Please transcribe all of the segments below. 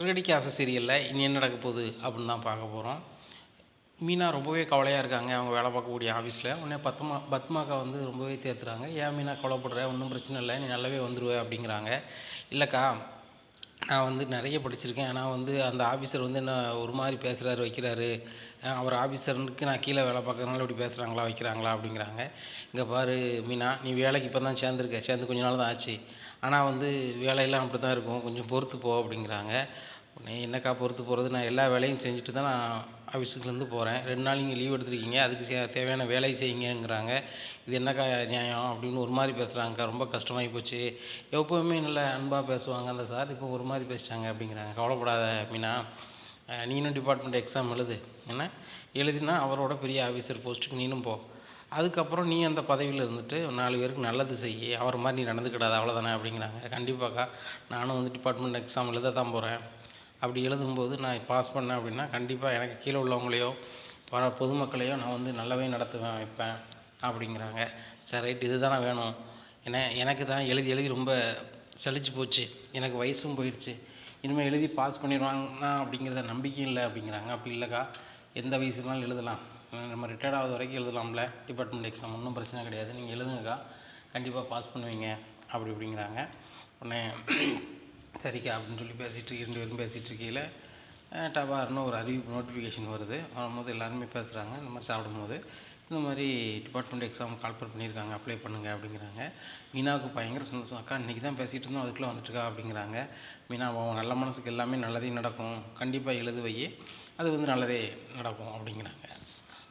சிறகடிக்க ஆசை சீரியலில் இனி என்ன நடக்க போகுது அப்படின்னு தான் பார்க்க போகிறோம். மீனா ரொம்பவே கவலையாக இருக்காங்க அவங்க வேலை பார்க்கக்கூடிய ஆஃபீஸில். உடனே பத்மாக்கா வந்து ரொம்பவே தேத்துறாங்க. ஏன் மீனா கவலைப்படுற, ஒன்றும் பிரச்சனை இல்லை, நீ நல்லாவே வந்துடுவ அப்படிங்கிறாங்க. இல்லைக்கா, நான் வந்து நிறைய படிச்சிருக்கேன். ஆனால் வந்து அந்த ஆஃபீஸர் வந்து என்ன ஒரு மாதிரி பேசுகிறாரு வைக்கிறாரு. அவர் ஆஃபீஸருக்கு நான் கீழே வேலை பார்க்கறதுனால இப்படி பேசுகிறாங்களா வைக்கிறாங்களா அப்படிங்கிறாங்க. இங்கே பாரு மீனா, நீ வேலைக்கு இப்போ தான் சேர்ந்து கொஞ்ச நாள் தான் ஆச்சு. ஆனால் வந்து வேலையெல்லாம் அப்படி தான் இருக்கும், கொஞ்சம் பொறுத்து போ அப்படிங்கிறாங்க. உடனே என்னக்கா பொறுத்து போகிறது, நான் எல்லா வேலையும் செஞ்சுட்டு தான் நான் ஆஃபீஸுக்குலேருந்து போகிறேன். 2 நாள் நீங்கள் லீவ் எடுத்துருக்கீங்க, அதுக்கு தேவையான வேலையை செய்யுங்கங்கிறாங்க. இது என்னக்கா நியாயம் அப்படின்னு ஒரு மாதிரி பேசுகிறாங்கக்கா, ரொம்ப கஷ்டமாகி போச்சு. எப்போவுமே நல்ல அன்பாக பேசுவாங்க அந்த சார், இப்போ ஒரு மாதிரி பேசிட்டாங்க அப்படிங்கிறாங்க. கவலைப்படாத மீனா, நீனும் டிபார்ட்மெண்ட் எக்ஸாம் எழுது, என்ன எழுதினா அவரோட பெரிய ஆஃபீஸர் போஸ்ட்டுக்கு நீனும் போ. அதுக்கப்புறம் நீ அந்த பதவியில் இருந்துட்டு 4 பேருக்கு நல்லது செய்ய, அவர் மாதிரி நீ நடந்துக்கிடாது, அவ்வளோதானே அப்படிங்கிறாங்க. கண்டிப்பாக்கா, நானும் வந்து டிபார்ட்மெண்ட் எக்ஸாம் எழுத தான் போகிறேன். அப்படி எழுதும்போது நான் பாஸ் பண்ணேன் அப்படின்னா கண்டிப்பாக எனக்கு கீழே உள்ளவங்களையோ பொதுமக்களையோ நான் வந்து நல்லாவே நடத்துவேன் வைப்பேன் அப்படிங்கிறாங்க. சரி ரைட், இது தானே வேணும். ஏன்னா எனக்கு தான் எழுதி எழுதி ரொம்ப சலிச்சு போச்சு, எனக்கு வயசும் போயிடுச்சு, இனிமேல் எழுதி பாஸ் பண்ணிடுவாங்கன்னா அப்படிங்கிறத நம்பிக்கை இல்லை அப்படிங்கிறாங்க. அப்படி இல்லைக்கா, எந்த வயசுனாலும் எழுதலாம், நம்ம ரிட்டையர்ட் ஆகுது வரைக்கும் எழுதலாம்ல டிபார்ட்மெண்ட் எக்ஸாம், ஒன்றும் பிரச்சனை கிடையாது, நீங்கள் எழுதுங்கக்கா, கண்டிப்பாக பாஸ் பண்ணுவீங்க அப்படி இப்படிங்கிறாங்க. உடனே சரிக்கா அப்படின்னு சொல்லி பேசிகிட்டு 2 பேரும் பேசிகிட்டு இருக்கையில் டபார்னு ஒரு அறிவிப்பு நோட்டிஃபிகேஷன் வருது. வரும்போது எல்லாருமே பேசுகிறாங்க. இந்த மாதிரி சாப்பிடும்போது இந்த மாதிரி டிபார்ட்மெண்ட் எக்ஸாம் கால்ஃபர் பண்ணியிருக்காங்க, அப்ளை பண்ணுங்கள் அப்படிங்கிறாங்க. மீனாவுக்கு பயங்கர சந்தோஷம். அக்கா இன்றைக்கி தான் பேசிகிட்டு இருந்தோம், அதுக்குள்ளே வந்துட்டுருக்கா அப்படிங்கிறாங்க. மீனா, அவன் நல்ல மனசுக்கு எல்லாமே நல்லதே நடக்கும், கண்டிப்பாக எழுது வை, அது வந்து நல்லதே நடக்கும் அப்படிங்கிறாங்க.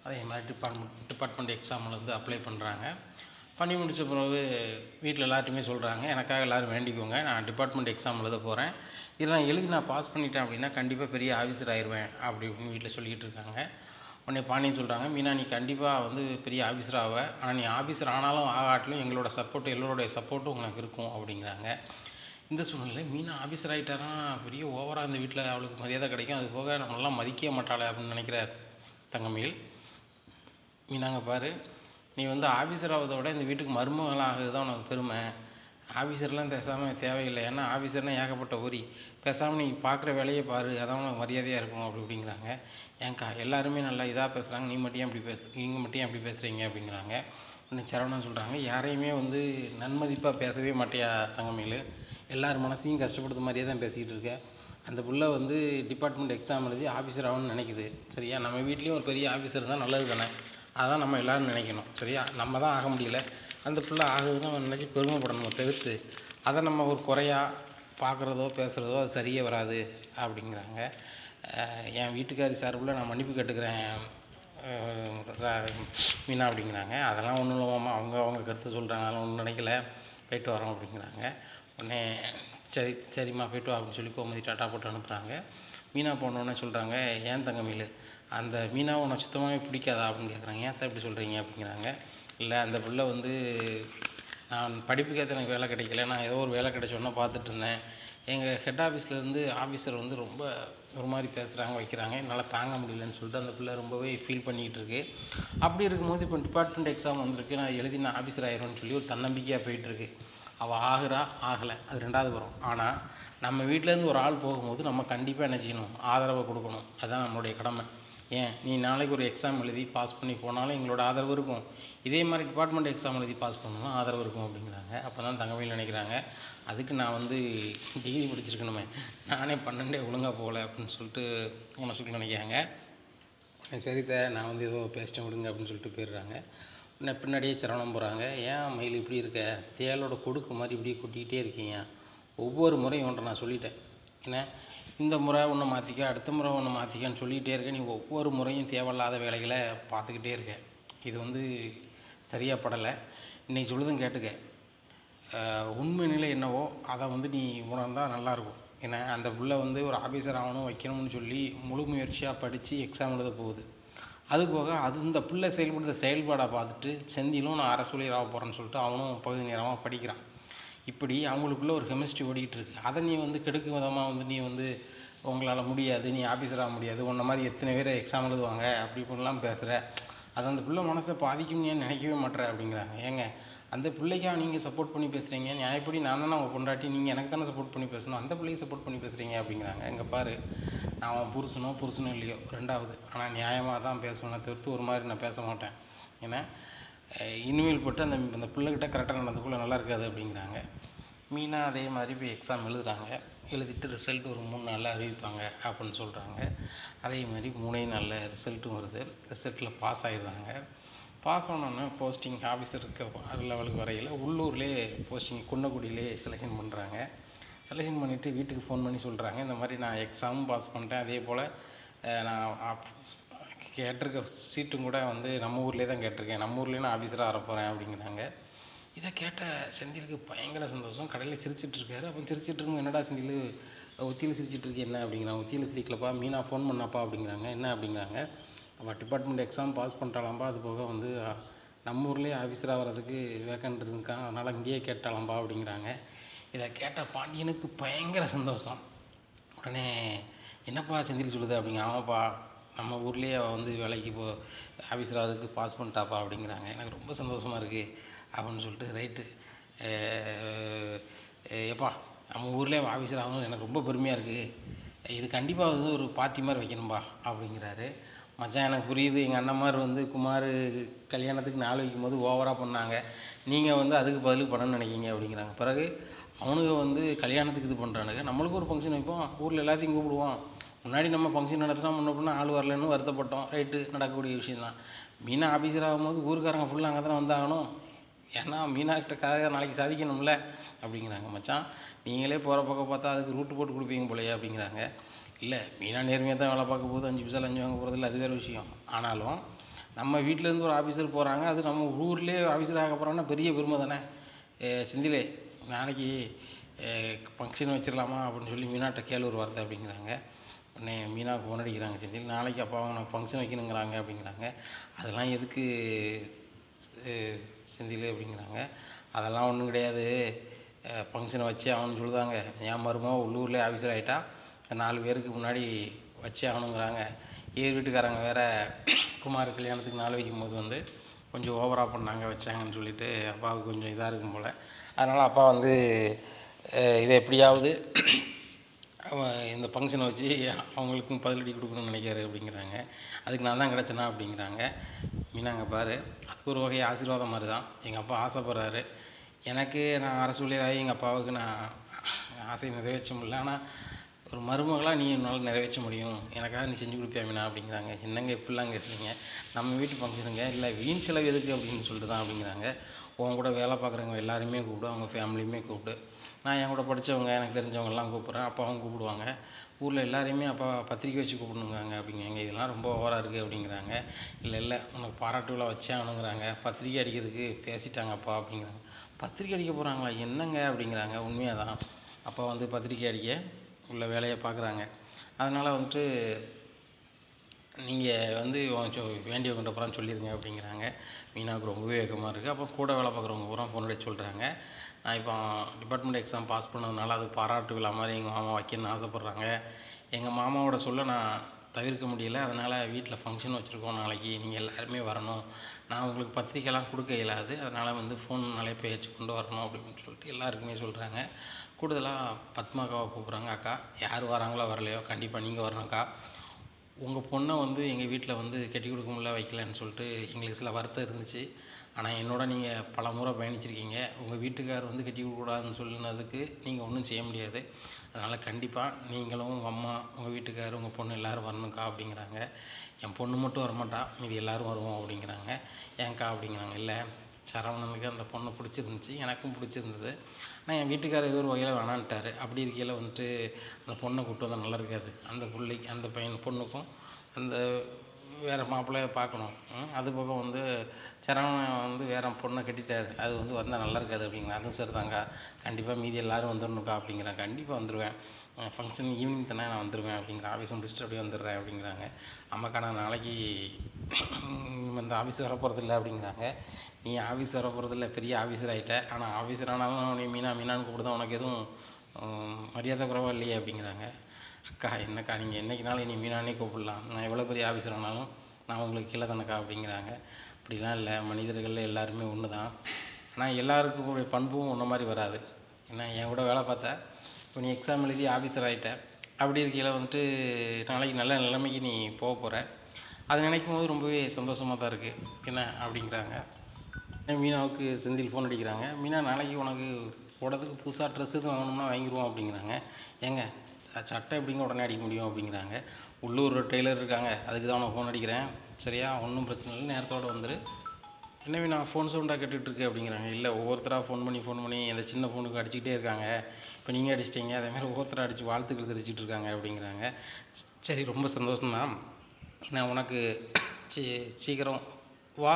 அதே மாதிரி டிபார்ட்மெண்ட் எக்ஸாமில் வந்து அப்ளை பண்ணுறாங்க. பண்ணி முடித்த பிறகு வீட்டில் எல்லார்ட்டையுமே சொல்கிறாங்க, எனக்காக எல்லோரும் வேண்டிக்கோங்க, நான் டிபார்ட்மெண்ட் எக்ஸாம் எழுத போகிறேன், இதில் நான் எழுதி நான் பாஸ் பண்ணிட்டேன் அப்படின்னா கண்டிப்பாக பெரிய ஆஃபீஸர் ஆயிடுவேன் அப்படி இப்படின்னு வீட்டில் சொல்லிக்கிட்டு இருக்காங்க. உடனே பாண்டியன் சொல்கிறாங்க, மீனா நீ கண்டிப்பாக வந்து பெரிய ஆஃபீஸர் ஆவ, ஆனால் நீ ஆஃபீஸர் ஆனாலும் ஆகாட்டிலும் எங்களோட சப்போர்ட்டு, எல்லோருடைய சப்போர்ட்டும் உனக்கு இருக்கும் அப்படிங்கிறாங்க. இந்த சூழ்நிலையில் மீனா ஆஃபீஸர் ஆகிட்டாரா, பெரிய ஓவராக இந்த வீட்டில் அவளுக்கு மரியாதை கிடைக்கும், அது போக நம்மளாம் மதிக்க மாட்டாளே அப்படின்னு நினைக்கிற தங்கமயில், மீனாங்க பாரு, நீ வந்து ஆஃபீஸர் ஆகிறத விட இந்த வீட்டுக்கு மருமகள் ஆகுது தான் உனக்கு பெருமை, ஆஃபீஸர்லாம் பேசாமல் தேவையில்லை, ஏன்னா ஆஃபீஸர்னால் ஏகப்பட்ட ஊரி, பேசாமல் நீ பார்க்குற வேலையை பாரு, அதான் உனக்கு மரியாதையாக இருக்கும் அப்படி இப்படிங்கிறாங்க. ஏன்க்கா எல்லாருமே நல்லா இதாக பேசுகிறாங்க, நீங்கள் மட்டும் அப்படி பேசுகிறீங்க அப்படிங்கிறாங்க. இன்னும் சரவணன் சொல்கிறாங்க, யாரையுமே வந்து நன்மதிப்பாக பேசவே மாட்டியா தங்கமயில், எல்லார் மனசையும் கஷ்டப்படுத்த மாதிரியே தான் பேசிக்கிட்டு இருக்க. அந்த புள்ள வந்து டிபார்ட்மெண்ட் எக்ஸாம் எழுதி ஆஃபீஸர் ஆகணும்னு நினைக்குது, சரியா? நம்ம வீட்லேயும் ஒரு பெரிய ஆஃபீஸர் இருந்தால் நல்லது தானே, அதான் நம்ம எல்லோரும் நினைக்கணும், சரியா? நம்ம தான் ஆக முடியல, அந்த பிள்ளை ஆகுதுன்னு நம்ம நினச்சி பெருமைப்படணும் தவிர்த்து அதை நம்ம ஒரு குறையாக பார்க்குறதோ பேசுகிறதோ அது சரியே வராது அப்படிங்கிறாங்க. என் வீட்டுக்காரி சார்பில் நான் மன்னிப்பு கேட்டுக்கிறேன் மீனா அப்படிங்கிறாங்க. அதெல்லாம் ஒன்றும் இல்லைம்மா, அவங்க கருத்து சொல்கிறாங்க, அதெல்லாம் ஒன்றும் நினைக்கல, போயிட்டு வரோம் அப்படிங்கிறாங்க. உடனே சரிம்மா போய்ட்டு வா அப்படின்னு சொல்லி கோமதி டாட்டா போட்டு அனுப்புகிறாங்க. மீனா போனோடனே சொல்கிறாங்க, ஏன் தங்கமயில் அந்த மீனாவை உனக்கு சுத்தமாகவே பிடிக்காதா அப்படின்னு கேட்குறாங்க. ஏன் தான் இப்படி சொல்கிறீங்க அப்படிங்கிறாங்க. இல்லை, அந்த பிள்ளை வந்து நான் படிப்புக்கேற்ற எனக்கு வேலை கிடைக்கல, நான் ஏதோ ஒரு வேலை கிடைச்சோன்னா பார்த்துட்டு இருந்தேன், எங்கள் ஹெட் ஆஃபீஸ்லேருந்து ஆஃபீஸர் வந்து ரொம்ப ஒரு மாதிரி பேசுகிறாங்க வைக்கிறாங்க, என்னால் தாங்க முடியலன்னு சொல்லிட்டு அந்த பிள்ளை ரொம்பவே ஃபீல் பண்ணிக்கிட்டு இருக்கு. அப்படி இருக்கும்போது இப்போ டிபார்ட்மெண்ட் எக்ஸாம் வந்திருக்கு, நான் எழுதி நான் ஆஃபீஸர் ஆயிடுவேன்னு சொல்லி ஒரு தன்னம்பிக்கையாக போயிட்டுருக்கு. அவள் ஆகிறா ஆகலை அது 2வது வரும். ஆனால் நம்ம வீட்டிலேருந்து ஒரு ஆள் போகும்போது நம்ம கண்டிப்பாக என்ன செய்யணும், ஆதரவை கொடுக்கணும், அதுதான் நம்மளுடைய கடமை. ஏன் நீ நாளைக்கு ஒரு எக்ஸாம் எழுதி பாஸ் பண்ணி போனாலும் எங்களோட ஆதரவு இருக்கும், இதே மாதிரி டிபார்ட்மெண்ட் எக்ஸாம் எழுதி பாஸ் பண்ணணும் ஆதரவு இருக்கும் அப்படிங்கிறாங்க. அப்போ தான் தங்கமயில் நினைக்கிறாங்க, அதுக்கு நான் வந்து டிகிரி படிச்சிருக்கணுமே, நானே 12 ஒழுங்காக போகலை அப்படின்னு சொல்லிட்டு மனசுக்குள்ள நினைக்கிறாங்க. சரித்த நான் வந்து ஏதோ பேசிட்டேன் விடுங்க அப்படின்னு சொல்லிட்டு போயிடுறாங்க. பின்னாடியே சரவணம் போகிறாங்க. ஏன் மயில் இப்படி இருக்க, தேளோட கொடுக்கு மாதிரி இப்படி கொட்டிக்கிட்டே இருக்கீங்க, ஒவ்வொரு முறையும் ஒன்றை நான் சொல்லிட்டேன், ஏன்னா இந்த முறை ஒன்று மாற்றிக்க, அடுத்த முறை ஒன்று மாற்றிக்கான்னு சொல்லிகிட்டே இருக்க, நீ ஒவ்வொரு முறையும் தேவையில்லாத வேலைகளை பார்த்துக்கிட்டே இருக்க, இது வந்து சரியாக படலை, இன்றைக்கி சொல்லுதும் கேட்டுக்க, உண்மை நிலை என்னவோ அதை வந்து நீ உணர்ந்தால் நல்லாயிருக்கும். ஏன்னா அந்த புள்ள வந்து ஒரு ஆஃபீஸர் ஆகணும் வைக்கணும்னு சொல்லி முழு முயற்சியாக படித்து எக்ஸாம் எழுத போகுது. அதுபோக அது இந்த பிள்ளை செயல்படுத்த செயல்பாடை பார்த்துட்டு செந்திலும் நான் அரசூழியர் ஆக போகிறேன்னு சொல்லிட்டு அவனும் பகுதி நேரமாக படிக்கிறான். இப்படி அவங்களுக்குள்ள ஒரு கெமிஸ்ட்ரி ஓடிக்கிட்டு இருக்கு. அதை நீ வந்து கெடுக்கும் விதமாக வந்து நீ வந்து உங்களால் முடியாது, நீ ஆஃபீஸர் ஆக முடியாது, உன்ன மாதிரி எத்தனை பேர் எக்ஸாம் எழுதுவாங்க அப்படி இப்படிலாம் பேசுகிற, அது அந்த பிள்ளை மனசை பாதிக்கும்னு ஏன் நினைக்கவே மாட்டேற அப்படிங்கிறாங்க. ஏங்க அந்த பிள்ளைக்கா நீங்கள் சப்போர்ட் பண்ணி பேசுகிறீங்க? நியாயப்படி நான் தானே உங்கள் பொண்டாட்டி, நீங்கள் எனக்கு தானே சப்போர்ட் பண்ணி பேசணும், அந்த பிள்ளைக்கு சப்போர்ட் பண்ணி பேசுகிறீங்க அப்படிங்கிறாங்க. இங்கே பாரு, நான் அவன் புருஷனோ இல்லையோ ரெண்டாவது, ஆனால் நியாயமாக தான் பேசுவேன் தவிர்த்து ஒரு மாதிரி நான் பேச மாட்டேன். ஏன்னா இனிமேல் போட்டு அந்த பிள்ளைகிட்ட கரெக்டாக நடந்துக்குள்ள நல்லா இருக்காது அப்படிங்கிறாங்க. மீனா அதே மாதிரி போய் எக்ஸாம் எழுதுகிறாங்க. எழுதிட்டு ரிசல்ட் ஒரு 3 நாளில் அறிவிப்பாங்க அப்படின்னு சொல்கிறாங்க. அதே மாதிரி 3 நாளில் ரிசல்ட்டும் வருது. ரிசல்ட்டில் பாஸ் ஆகிடுறாங்க. பாஸ் ஆனோடனே போஸ்டிங் ஆஃபீஸர் இருக்க லெவலுக்கு வரையில் உள்ளூர்லேயே போஸ்டிங் குன்னக்குடியிலே செலெக்ஷன் பண்ணுறாங்க. செலெக்ஷன் பண்ணிவிட்டு வீட்டுக்கு ஃபோன் பண்ணி சொல்கிறாங்க, இந்த மாதிரி நான் எக்ஸாமும் பாஸ் பண்ணிட்டேன், அதே போல் நான் கேட்டிருக்க சீட்டும் கூட வந்து நம்ம ஊர்லேயே தான் கேட்டிருக்கேன், நம்ம ஊர்லேயே நான் ஆஃபீஸராக வரப்போகிறேன் அப்படிங்கிறாங்க. இதை கேட்ட செந்திலுக்கு பயங்கர சந்தோஷம். கடையில் சிரிச்சிட்ருக்காரு. அப்போ சிரிச்சிட்ருக்கும், என்னடா செந்தில் ஒத்தியில் சிரிச்சிட்ருக்கு என்ன அப்படிங்கிறாங்க. ஒத்தியில் சிரிக்கலப்பா, மீனா ஃபோன் பண்ணாப்பா அப்படிங்கிறாங்க. என்ன அப்படிங்கிறாங்க. அவள் டிபார்ட்மெண்ட் எக்ஸாம் பாஸ் பண்ணிட்டாலாம்பா, அது போக வந்து நம்ம ஊர்லேயே ஆஃபீஸராக வர்றதுக்கு வேக்கண்ட் இருக்கான், அதனால் இங்கேயே கேட்டாலாம்பா அப்படிங்கிறாங்க. இதை கேட்ட பாண்டியனுக்கு பயங்கர சந்தோஷம். உடனே என்னப்பா செந்தில் சொல்லுது அப்படிங்க. ஆமாப்பா, நம்ம ஊர்லேயே அவள் வந்து வேலைக்கு ஆஃபீஸர் ஆகிறதுக்கு பாஸ் பண்ணிட்டாப்பா அப்படிங்கிறாங்க. எனக்கு ரொம்ப சந்தோஷமாக இருக்குது அப்படின்னு சொல்லிட்டு, ரைட்டு எப்பா நம்ம ஊர்லேயே ஆஃபீஸர் ஆகணும் எனக்கு ரொம்ப பெருமையாக இருக்குது, இது கண்டிப்பாக வந்து ஒரு பார்ட்டி மாதிரி வைக்கணும்பா அப்படிங்கிறாரு. மச்சான் எனக்கு புரியுது, எங்கள் அண்ணன் மாதிரி வந்து குமார் கல்யாணத்துக்கு நாள் வைக்கும்போது ஓவராக பண்ணாங்க, நீங்கள் வந்து அதுக்கு பதிலுக்கு பண்ணணும்னு நினைக்கிங்க அப்படிங்கிறாங்க. பிறகு அவனுங்க வந்து கல்யாணத்துக்கு இது பண்ணுறானுங்க, நம்மளுக்கு ஒரு ஃபங்க்ஷன் வைப்போம், ஊரில் எல்லாத்தையும் கூப்பிடுவோம். முன்னாடி நம்ம ஃபங்க்ஷன் நடத்தினா முன்ன பின்னா ஆள் வரலன்னு வருத்தப்பட்டோம், ரைட்டு, நடக்கக்கூடிய விஷயந்தான். மீனா ஆஃபீஸர் ஆகும்போது ஊருக்காரங்க ஃபுல்லாக அங்கே தானே வந்தாகணும், ஏன்னா மீனாக்கிட்டக்காக நாளைக்கு சாதிக்கணும்ல அப்படிங்கிறாங்க. மச்சான் நீங்களே போகிற பக்கம் பார்த்தா அதுக்கு ரூட்டு போட்டு கொடுப்பீங்க போலையே அப்படிங்கிறாங்க. இல்லை, மீனா நேர்மையாக தான் வேலை பார்க்க போகுது, 5 பைசா லஞ்சம் வாங்க போகிறதில்ல, அது வேறு விஷயம். ஆனாலும் நம்ம வீட்டிலேருந்து ஒரு ஆஃபீஸர் போகிறாங்க, அது நம்ம ஊர்லேயே ஆஃபீஸர் ஆக போகிறாங்கன்னா பெரிய பெருமை தானே. செந்திலே நாளைக்கு ஃபங்க்ஷன் வச்சிடலாமா அப்படின்னு சொல்லி மீனாட்ட கேளு ஒரு வார்த்தை அப்படிங்கிறாங்க. உடனே மீனாவுக்கு ஃபோன் அடிக்கிறாங்க. செந்தில் நாளைக்கு அப்பா அவங்க ஃபங்க்ஷன் வைக்கணுங்கிறாங்க அப்படிங்கிறாங்க. அதெல்லாம் எதுக்கு செந்தில் அப்படிங்கிறாங்க. அதெல்லாம் ஒன்றும் கிடையாது, ஃபங்க்ஷனை வச்சே ஆகணும்னு சொல்லுதாங்க. என் மருமக உள்ளூர்லேயே ஆஃபீஸர் ஆகிட்டா 4 பேருக்கு முன்னாடி வச்சே ஆகணுங்கிறாங்க. வீட்டுக்காரங்க வேறு குமார் கல்யாணத்துக்கு நாள் வைக்கும்போது வந்து கொஞ்சம் ஓவராக பண்ணாங்க, வச்சாங்கன்னு சொல்லிட்டு அப்பாவுக்கு கொஞ்சம் இதாக இருக்கும் போல். அதனால் அப்பா வந்து இதை எப்படியாவது இந்த ஃபங்க்ஷனை வச்சு அவங்களுக்கும் பதிலடி கொடுக்கணும்னு நினைக்கிறாரு அப்படிங்கிறாங்க. அதுக்கு நான் தான் கிடச்சேனா அப்படிங்கிறாங்க. மீனாங்க பாரு, அதுக்கு ஒரு வகை ஆசீர்வாதம் மாதிரி தான். எங்கள் அப்பா ஆசைப்படுறாரு, எனக்கு நான் அரசு ஊழியராகி எங்கள் அப்பாவுக்கு நான் ஆசையை நிறைவேற்ற முடியல, ஆனால் ஒரு மருமகளாக நீ என்னால் நிறைவேற்ற முடியும், எனக்காக நீ செஞ்சு கொடுப்பியா மீனா அப்படிங்கிறாங்க. என்னங்க இப்படிலாம் பேசுகிறீங்க, நம்ம வீட்டு ஃபங்க்ஷனுங்க, இல்லை வீண் செலவு எதுக்கு அப்படின்னு சொல்லிட்டு தான் அப்படிங்கிறாங்க. உன் கூட வேலை பார்க்குறவங்க எல்லாருமே கூப்பிடு, அவங்க ஃபேமிலியுமே கூப்பிடு, நான் என் கூட படித்தவங்க எனக்கு தெரிஞ்சவங்கெல்லாம் கூப்பிட்றேன், அப்பாவும் கூப்பிடுவாங்க, ஊரில் எல்லாரையுமே அப்பா பத்திரிக்கை வச்சு கூப்பிடணுங்காங்க அப்படிங்கிறாங்க. இதெல்லாம் ரொம்ப ஓவராக இருக்குது அப்படிங்கிறாங்க. இல்லை உனக்கு பாராட்டு விழா வச்சே ஆகணுங்கிறாங்க, பத்திரிக்கை அடிக்கிறதுக்கு பேசிட்டாங்க அப்பா அப்படிங்கிறாங்க. பத்திரிக்கை அடிக்க போகிறாங்களா என்னங்க அப்படிங்கிறாங்க. உண்மையாக தான், அப்பா வந்து பத்திரிக்கை அடிக்க உள்ள வேலையை பார்க்குறாங்க. அதனால் வந்துட்டு நீங்கள் வந்து வேண்டியவங்கிட்ட பூரா சொல்லிடுங்க அப்படிங்கிறாங்க. மீனாவுக்கு ரொம்பவே வேகமாக இருக்குது. அப்போ கூட வேலை பார்க்குறவங்க பூரா ஃபோன் அடிச்சு சொல்கிறாங்க, நான் இப்போ டிபார்ட்மெண்ட் எக்ஸாம் பாஸ் பண்ணதுனால அது பாராட்டு விழா மாதிரி எங்கள் மாமா வைக்கணும்னு ஆசைப்பட்றாங்க. எங்கள் மாமாவோட சொல்ல நான் தவிர்க்க முடியல, அதனால் வீட்டில் ஃபங்க்ஷன் வச்சுருக்கோம் நாளைக்கு, நீங்கள் எல்லாருமே வரணும், நான் உங்களுக்கு பத்திரிக்கைலாம் கொடுக்க இயலாது, அதனால் வந்து ஃபோன் அழைப்பை வச்சு கொண்டு வரணும் அப்படின்னு சொல்லிட்டு எல்லாருக்குமே சொல்கிறாங்க. கூடுதலாக பத்மாக்காவை கூப்பிட்றாங்க. அக்கா யார் வராங்களோ வரலையோ கண்டிப்பாக நீங்கள் வரணும்க்கா, உங்கள் பொண்ணை வந்து எங்கள் வீட்டில் வந்து கட்டி கொடுக்க முடியல வைக்கலன்னு சொல்லிட்டு எங்களுக்கு சில வருத்தம் இருந்துச்சு, ஆனால் என்னோட நீங்கள் பல முறை பயணிச்சிருக்கீங்க, உங்கள் வீட்டுக்கார் வந்து கட்டி கொடுக்கக்கூடாதுன்னு சொல்லினதுக்கு நீங்கள் ஒன்றும் செய்ய முடியாது, அதனால் கண்டிப்பாக நீங்களும் உங்கள் அம்மா உங்கள் வீட்டுக்கார் உங்கள் பொண்ணு எல்லோரும் வரணும்க்கா அப்படிங்கிறாங்க. என் பொண்ணு மட்டும் வரமாட்டா, மீதி எல்லோரும் வருவோம் அப்படிங்கிறாங்க. ஏன்க்கா அப்படிங்கிறாங்க. இல்லை, சரவணனுக்கு அந்த பொண்ணை பிடிச்சிருந்துச்சி, எனக்கும் பிடிச்சிருந்தது, ஆனால் என் வீட்டுக்காரர் ஏதோ ஒரு வகையில் வேணான்ட்டார், அப்படி இருக்கையில் வந்துட்டு அந்த பொண்ணை கூப்பிட்டு வந்தால் நல்லா இருக்காது, அந்த பிள்ளைக்கு அந்த பையன் பொண்ணுக்கும் அந்த வேறு மாப்பிள்ளையை பார்க்கணும், அது போக வந்து சரவணன் வந்து வேறு பொண்ணை கட்டிட்டார், அது வந்து வந்தால் நல்லா இருக்காது அப்படிங்கிறாங்க. அதுவும் சரி தாங்க, கண்டிப்பாக மீதி எல்லோரும் வந்துடணுக்கா அப்படிங்கிறாங்க. கண்டிப்பாக வந்துடுவேன், ஃபங்க்ஷன் ஈவினிங் தானே நான் வந்துடுவேன் அப்படிங்கிறேன், ஆஃபீஸ் முடிச்சுட்டு அப்படியே வந்துடுறேன் அப்படிங்கிறாங்க. ஆமாக்கா நான் நாளைக்கு இந்த ஆஃபீஸ் வர போகிறதில்ல அப்படிங்கிறாங்க. நீ ஆஃபீஸ் வர போகிறதில்ல, பெரிய ஆஃபீஸர் ஆகிட்ட, ஆனால் ஆஃபீஸர் ஆனாலும் நீ மீனான்னு கூப்பிடுதான் உனக்கு எதுவும் மரியாதை குறைவாக இல்லையே அப்படிங்கிறாங்க. அக்கா என்னக்கா நீங்கள் என்றைக்குனாலும் நீ மீனானே கூப்பிடலாம், நான் எவ்வளோ பெரிய ஆஃபீஸர் ஆனாலும் நான் உங்களுக்கு கீழே தானக்கா அப்படிங்கிறாங்க. அப்படிலாம் இல்லை, மனிதர்களில் எல்லாருமே ஒன்று தான், ஆனால் எல்லாருக்கும் கூடிய பண்பும் உன்ன மாதிரி வராது. ஏன்னா என் கூட வேலை பார்த்த, இப்போ நீ எக்ஸாம் எழுதி ஆஃபீஸர் ஆகிட்ட, அப்படி இருக்கையில் வந்துட்டு நாளைக்கு நல்ல நிலைமைக்கு நீ போக போகிற. அதை நினைக்கும் போது ரொம்பவே சந்தோஷமாக தான் இருக்குது. என்ன அப்படிங்கிறாங்க. மீனாவுக்கு செந்தில் ஃபோன் அடிக்கிறாங்க. மீனா, நாளைக்கு உனக்கு போடுறதுக்கு புதுசாக ட்ரெஸ் எதுவும் வாங்கணும்னா வாங்கிடுவோம் அப்படிங்கிறாங்க. ஏங்க, சட்டை எப்படிங்க உடனே அடிக்க முடியும் அப்படிங்கிறாங்க. உள்ளூர் டெய்லர் இருக்காங்க, அதுக்கு தான் உனக்கு ஃபோன் அடிக்கிறேன், சரியா? ஒன்றும் பிரச்சனை இல்லை, நேரத்தோடு வந்துரு. என்ன மீனா ஃபோன் சவுண்டாக கேட்டுட்ருக்கு அப்படிங்கிறாங்க. இல்லை, ஒவ்வொருத்தராக ஃபோன் பண்ணி அந்த சின்ன ஃபோனுக்கு அடிச்சுக்கிட்டே இருக்காங்க. இப்போ நீங்கள் அடிச்சிட்டிங்க, அதேமாதிரி ஒவ்வொருத்தராக அடித்து வாழ்த்துக்கள் தெரிவிச்சிட்டு இருக்காங்க அப்படிங்கிறாங்க. சரி, ரொம்ப சந்தோஷம்தான். நான் உனக்கு சீக்கிரம் வா,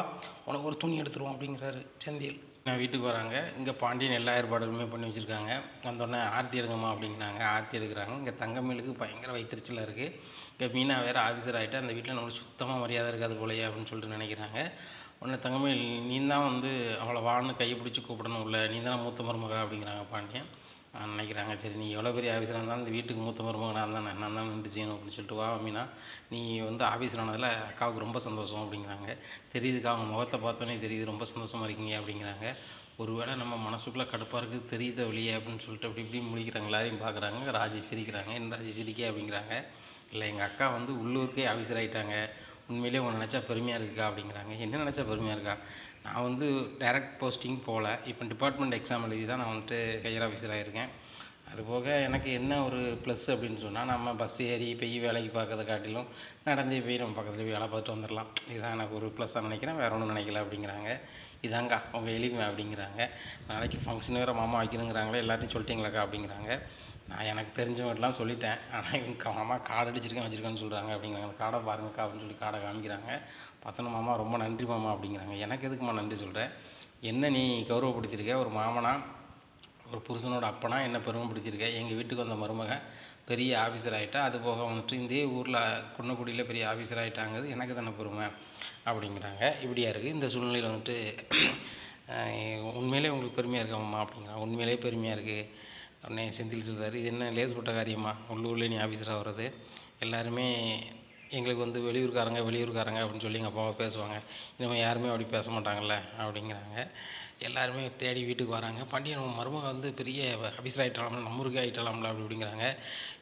உனக்கு ஒரு துணி எடுத்துருவோம் அப்படிங்கிறாரு செந்தில். நான் வீட்டுக்கு வராங்க. இங்கே பாண்டியன் எல்லா ஏற்பாடுகளுமே பண்ணி வச்சுருக்காங்க. வந்தோடனே ஆர்த்தி எடுங்கம்மா அப்படிங்கிறாங்க. ஆர்த்தி எடுக்கிறாங்க. இங்கே தங்கமேலுக்கு பயங்கர வயிற்றுச்சலாக இருக்குது. இங்கே மீனா வேறு ஆஃபீஸர் ஆகிட்டு அந்த வீட்டில் நம்மளுக்கு சுத்தமாக மரியாதை இருக்காது போலையே அப்படின்னு சொல்லிட்டு நினைக்கிறாங்க. உடனே தங்கமேல், நீ தான் வந்து அவளை வான்னு கையை பிடிச்சி கூப்பிடணும், இல்லை நீ தானே மூத்த மருமக அப்படிங்கிறாங்க பாண்டியன். நினைக்கிறாங்க, சரி நீ எவ்வளோ பெரிய ஆஃபீஸராக இருந்தாலும் இந்த வீட்டுக்கு மூத்த மருமகனாக இருந்தால் நான் தான் நின்று செய்யணும் அப்படின்னு சொல்லிட்டு, வா மீனா, நீ வந்து ஆஃபீஸர் ஆனதில் அக்காவுக்கு ரொம்ப சந்தோஷம் அப்படிங்கிறாங்க. தெரியுதுக்கா, அவங்க முகத்தை பார்த்தோன்னே தெரியுது ரொம்ப சந்தோஷமாக இருக்கீங்க அப்படிங்கிறாங்க. ஒருவேளை நம்ம மனசுக்குள்ளே கடுப்பாக இருக்குது தெரியுத வெளியே அப்படின்னு சொல்லிட்டு அப்படி இப்படி முழிக்கிறாங்க. எல்லாரையும் பார்க்குறாங்க. ராஜி சிரிக்கிறாங்க. என்ன ராஜி சிரிக்க அப்படிங்கிறாங்க. இல்லை, எங்கள் அக்கா வந்து உள்ளூருக்கே ஆஃபீஸர் ஆகிட்டாங்க, உண்மையிலே உன்னை நினச்சா பெருமையாக இருக்குக்கா அப்படிங்கிறாங்க. என்ன நினச்சா பெருமையாக இருக்கா? நான் வந்து டைரக்ட் போஸ்டிங் போகல, இப்போ டிபார்ட்மெண்ட் எக்ஸாம் எழுதி தான் நான் வந்துட்டு ஹையர் ஆஃபீஸர் ஆகியிருக்கேன். அதுபோக எனக்கு என்ன ஒரு ப்ளஸ் அப்படின்னு சொன்னால், நம்ம பஸ் ஏறி போய் வேலைக்கு பார்க்கறத காட்டிலும் நடந்தே போய் நம்ம பக்கத்தில் போய் வேலை பார்த்துட்டு வந்துடலாம். இதுதான் எனக்கு ஒரு ப்ளஸ்ஸாக நினைக்கிறேன், வேறு ஒன்றும் நினைக்கல அப்படிங்கிறாங்க. இதாங்க அவங்க எளிமை அப்படிங்கிறாங்க. நாளைக்கு ஃபங்க்ஷன் வேறு மாமா வைக்கணுங்கிறாங்களே, எல்லாத்தையும் சொல்லிட்டீங்களாக்கா அப்படிங்கிறாங்க. நான் எனக்கு தெரிஞ்சவங்கலாம் சொல்லிட்டேன், ஆனால் இவங்க மாமா கார்டு வச்சுருக்கேன்னு சொல்கிறாங்க அப்படிங்கிறாங்க. அந்த கார்டை பாருங்கக்கா அப்படின்னு சொல்லி கார்டை காமிக்கிறாங்க. பார்த்தோன்னா, மாமா ரொம்ப நன்றி மாமா அப்படிங்கிறாங்க. எனக்கு எதுக்குமா நன்றி சொல்கிறேன்? என்ன நீ கௌரவப்படுத்தியிருக்க, ஒரு மாமனா ஒரு புருஷனோட அப்பனா என்ன பெருமைப்படுத்தியிருக்க. எங்கள் வீட்டுக்கு வந்த மருமக பெரிய ஆஃபீஸர் ஆகிட்டா, அது போக வந்துட்டு இந்த ஊரில் குன்னக்குடியில் பெரிய ஆஃபீஸர் ஆகிட்டாங்கிறது எனக்கு தானே பெருமை அப்படிங்கிறாங்க. இப்படியா இருக்குது இந்த சூழ்நிலையில் வந்துட்டு உண்மையிலே உங்களுக்கு பெருமையாக இருக்காம்மா அப்படிங்கிறாங்க. உண்மையிலே பெருமையாக இருக்குது உடனே செந்தில் சொல்கிறார், இது என்ன லேசுப்பட்ட காரியமா, உள்ளூரில் நீ ஆஃபீஸராக வர்றது? எல்லாருமே எங்களுக்கு வந்து வெளியூர்காரங்க அப்படின்னு சொல்லி எங்கள் அப்பாவை பேசுவாங்க, இனிமேல் யாருமே அப்படி பேச மாட்டாங்கல்ல அப்படிங்கிறாங்க. எல்லாருமே தேடி வீட்டுக்கு வராங்க. பாண்டியன் மருமக வந்து பெரிய ஆஃபீஸர் ஆகிட்டாலாம்ல, நம்ம ஊருக்கு ஆகிட்டாலாம்ல அப்படிங்கிறாங்க.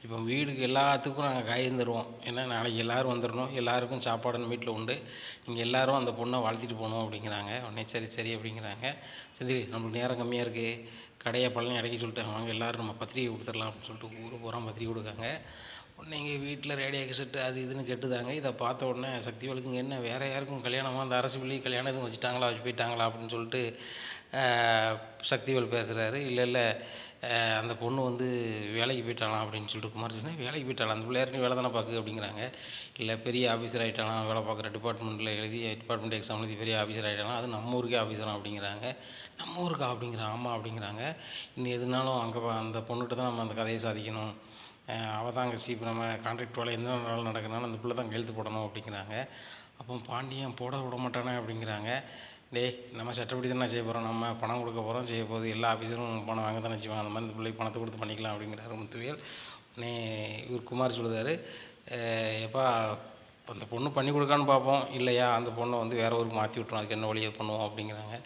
இப்போ வீடுக்கு எல்லாத்துக்கும் நாங்கள் காயும் தருவோம், ஏன்னா நாளைக்கு எல்லோரும் வந்துடணும், எல்லாருக்கும் சாப்பாடுன்னு வீட்டில் உண்டு, நீங்கள் எல்லோரும் அந்த பொண்ணை வாழ்த்திட்டு போகணும் அப்படிங்கிறாங்க. உடனே சரி அப்படிங்கிறாங்க. சரி, நம்மளுக்கு நேரம் கம்மியாக இருக்குது, கடையை பழனி அடக்கி சொல்லிட்டாங்க, வாங்க எல்லோரும் நம்ம பத்திரிக்கை கொடுத்துடலாம் அப்படின்னு சொல்லிட்டு ஊர் பூரா பத்திரிக்கை கொடுக்காங்க. உடனே எங்கள் வீட்டில் ரேடியோ கேசட்டு அது இதுன்னு கெட்டுதாங்க. இதை பார்த்த உடனே சக்திவேலுக்குங்க என்ன வேறு யாருக்கும் கல்யாணமாக அந்த அரசு பள்ளி கல்யாணம் எதுவும் வச்சு போயிட்டாங்களா அப்படின்னு சொல்லிட்டு சக்திவேல் பேசுகிறாரு. இல்லை அந்த பொண்ணு வந்து வேலைக்கு போயிட்டாலாம் அப்படின்னு சொல்லிட்டு குமார் சொன்னால், வேலைக்கு போயிட்டாலாம் அந்த பிள்ளையாருன்னு வேலை தானே பார்க்கு அப்படிங்கிறாங்க. இல்லை, பெரிய ஆஃபீஸர் ஆகிட்டாலாம், வேலை பார்க்குற டிபார்ட்மெண்ட்டில் டிபார்ட்மெண்ட் எக்ஸாம் எழுதி பெரிய ஆஃபீஸர் ஆகிட்டாலாம், அது நம்ம ஊருக்கே ஆஃபீஸராக அப்படிங்கிறாங்க. நம்ம ஊருக்கா அப்படிங்கிறாங்க. ஆமாம் அப்படிங்கிறாங்க. இன்னும் எதுனாலும் அங்கே அந்த பொண்ணுகிட்ட தான் நம்ம அந்த கதையை சாதிக்கணும், அவள் தான் அங்கே இப்போ நம்ம கான்ட்ராக்ட் வேலை எந்த நாளும் நடக்கிறனால அந்த பிள்ளை தான் கையெழுத்து போடணும் அப்படிங்கிறாங்க. அப்போ பாண்டியன் போட விட மாட்டானே அப்படிங்கிறாங்க. டேய், நம்ம சட்டப்படி தானே செய்ய போகிறோம், நம்ம பணம் கொடுக்க போகிறோம், செய்ய போகுது, எல்லா ஆஃபீஸரும் பணம் வாங்க தானே செய்வாங்க, அந்த மாதிரி இந்த பிள்ளைக்கு பணத்தை கொடுத்து பண்ணிக்கலாம் அப்படிங்கிறாரு முத்துவேல். உடனே இவர் குமார் சொல்லுதார், எப்பா அந்த பொண்ணு பண்ணி கொடுக்கான்னு பார்ப்போம், இல்லையா அந்த பொண்ணை வந்து வேறு ஊருக்கு மாற்றி விட்டுரும், அதுக்கு என்ன வழியை பண்ணுவோம் அப்படிங்கிறாங்க.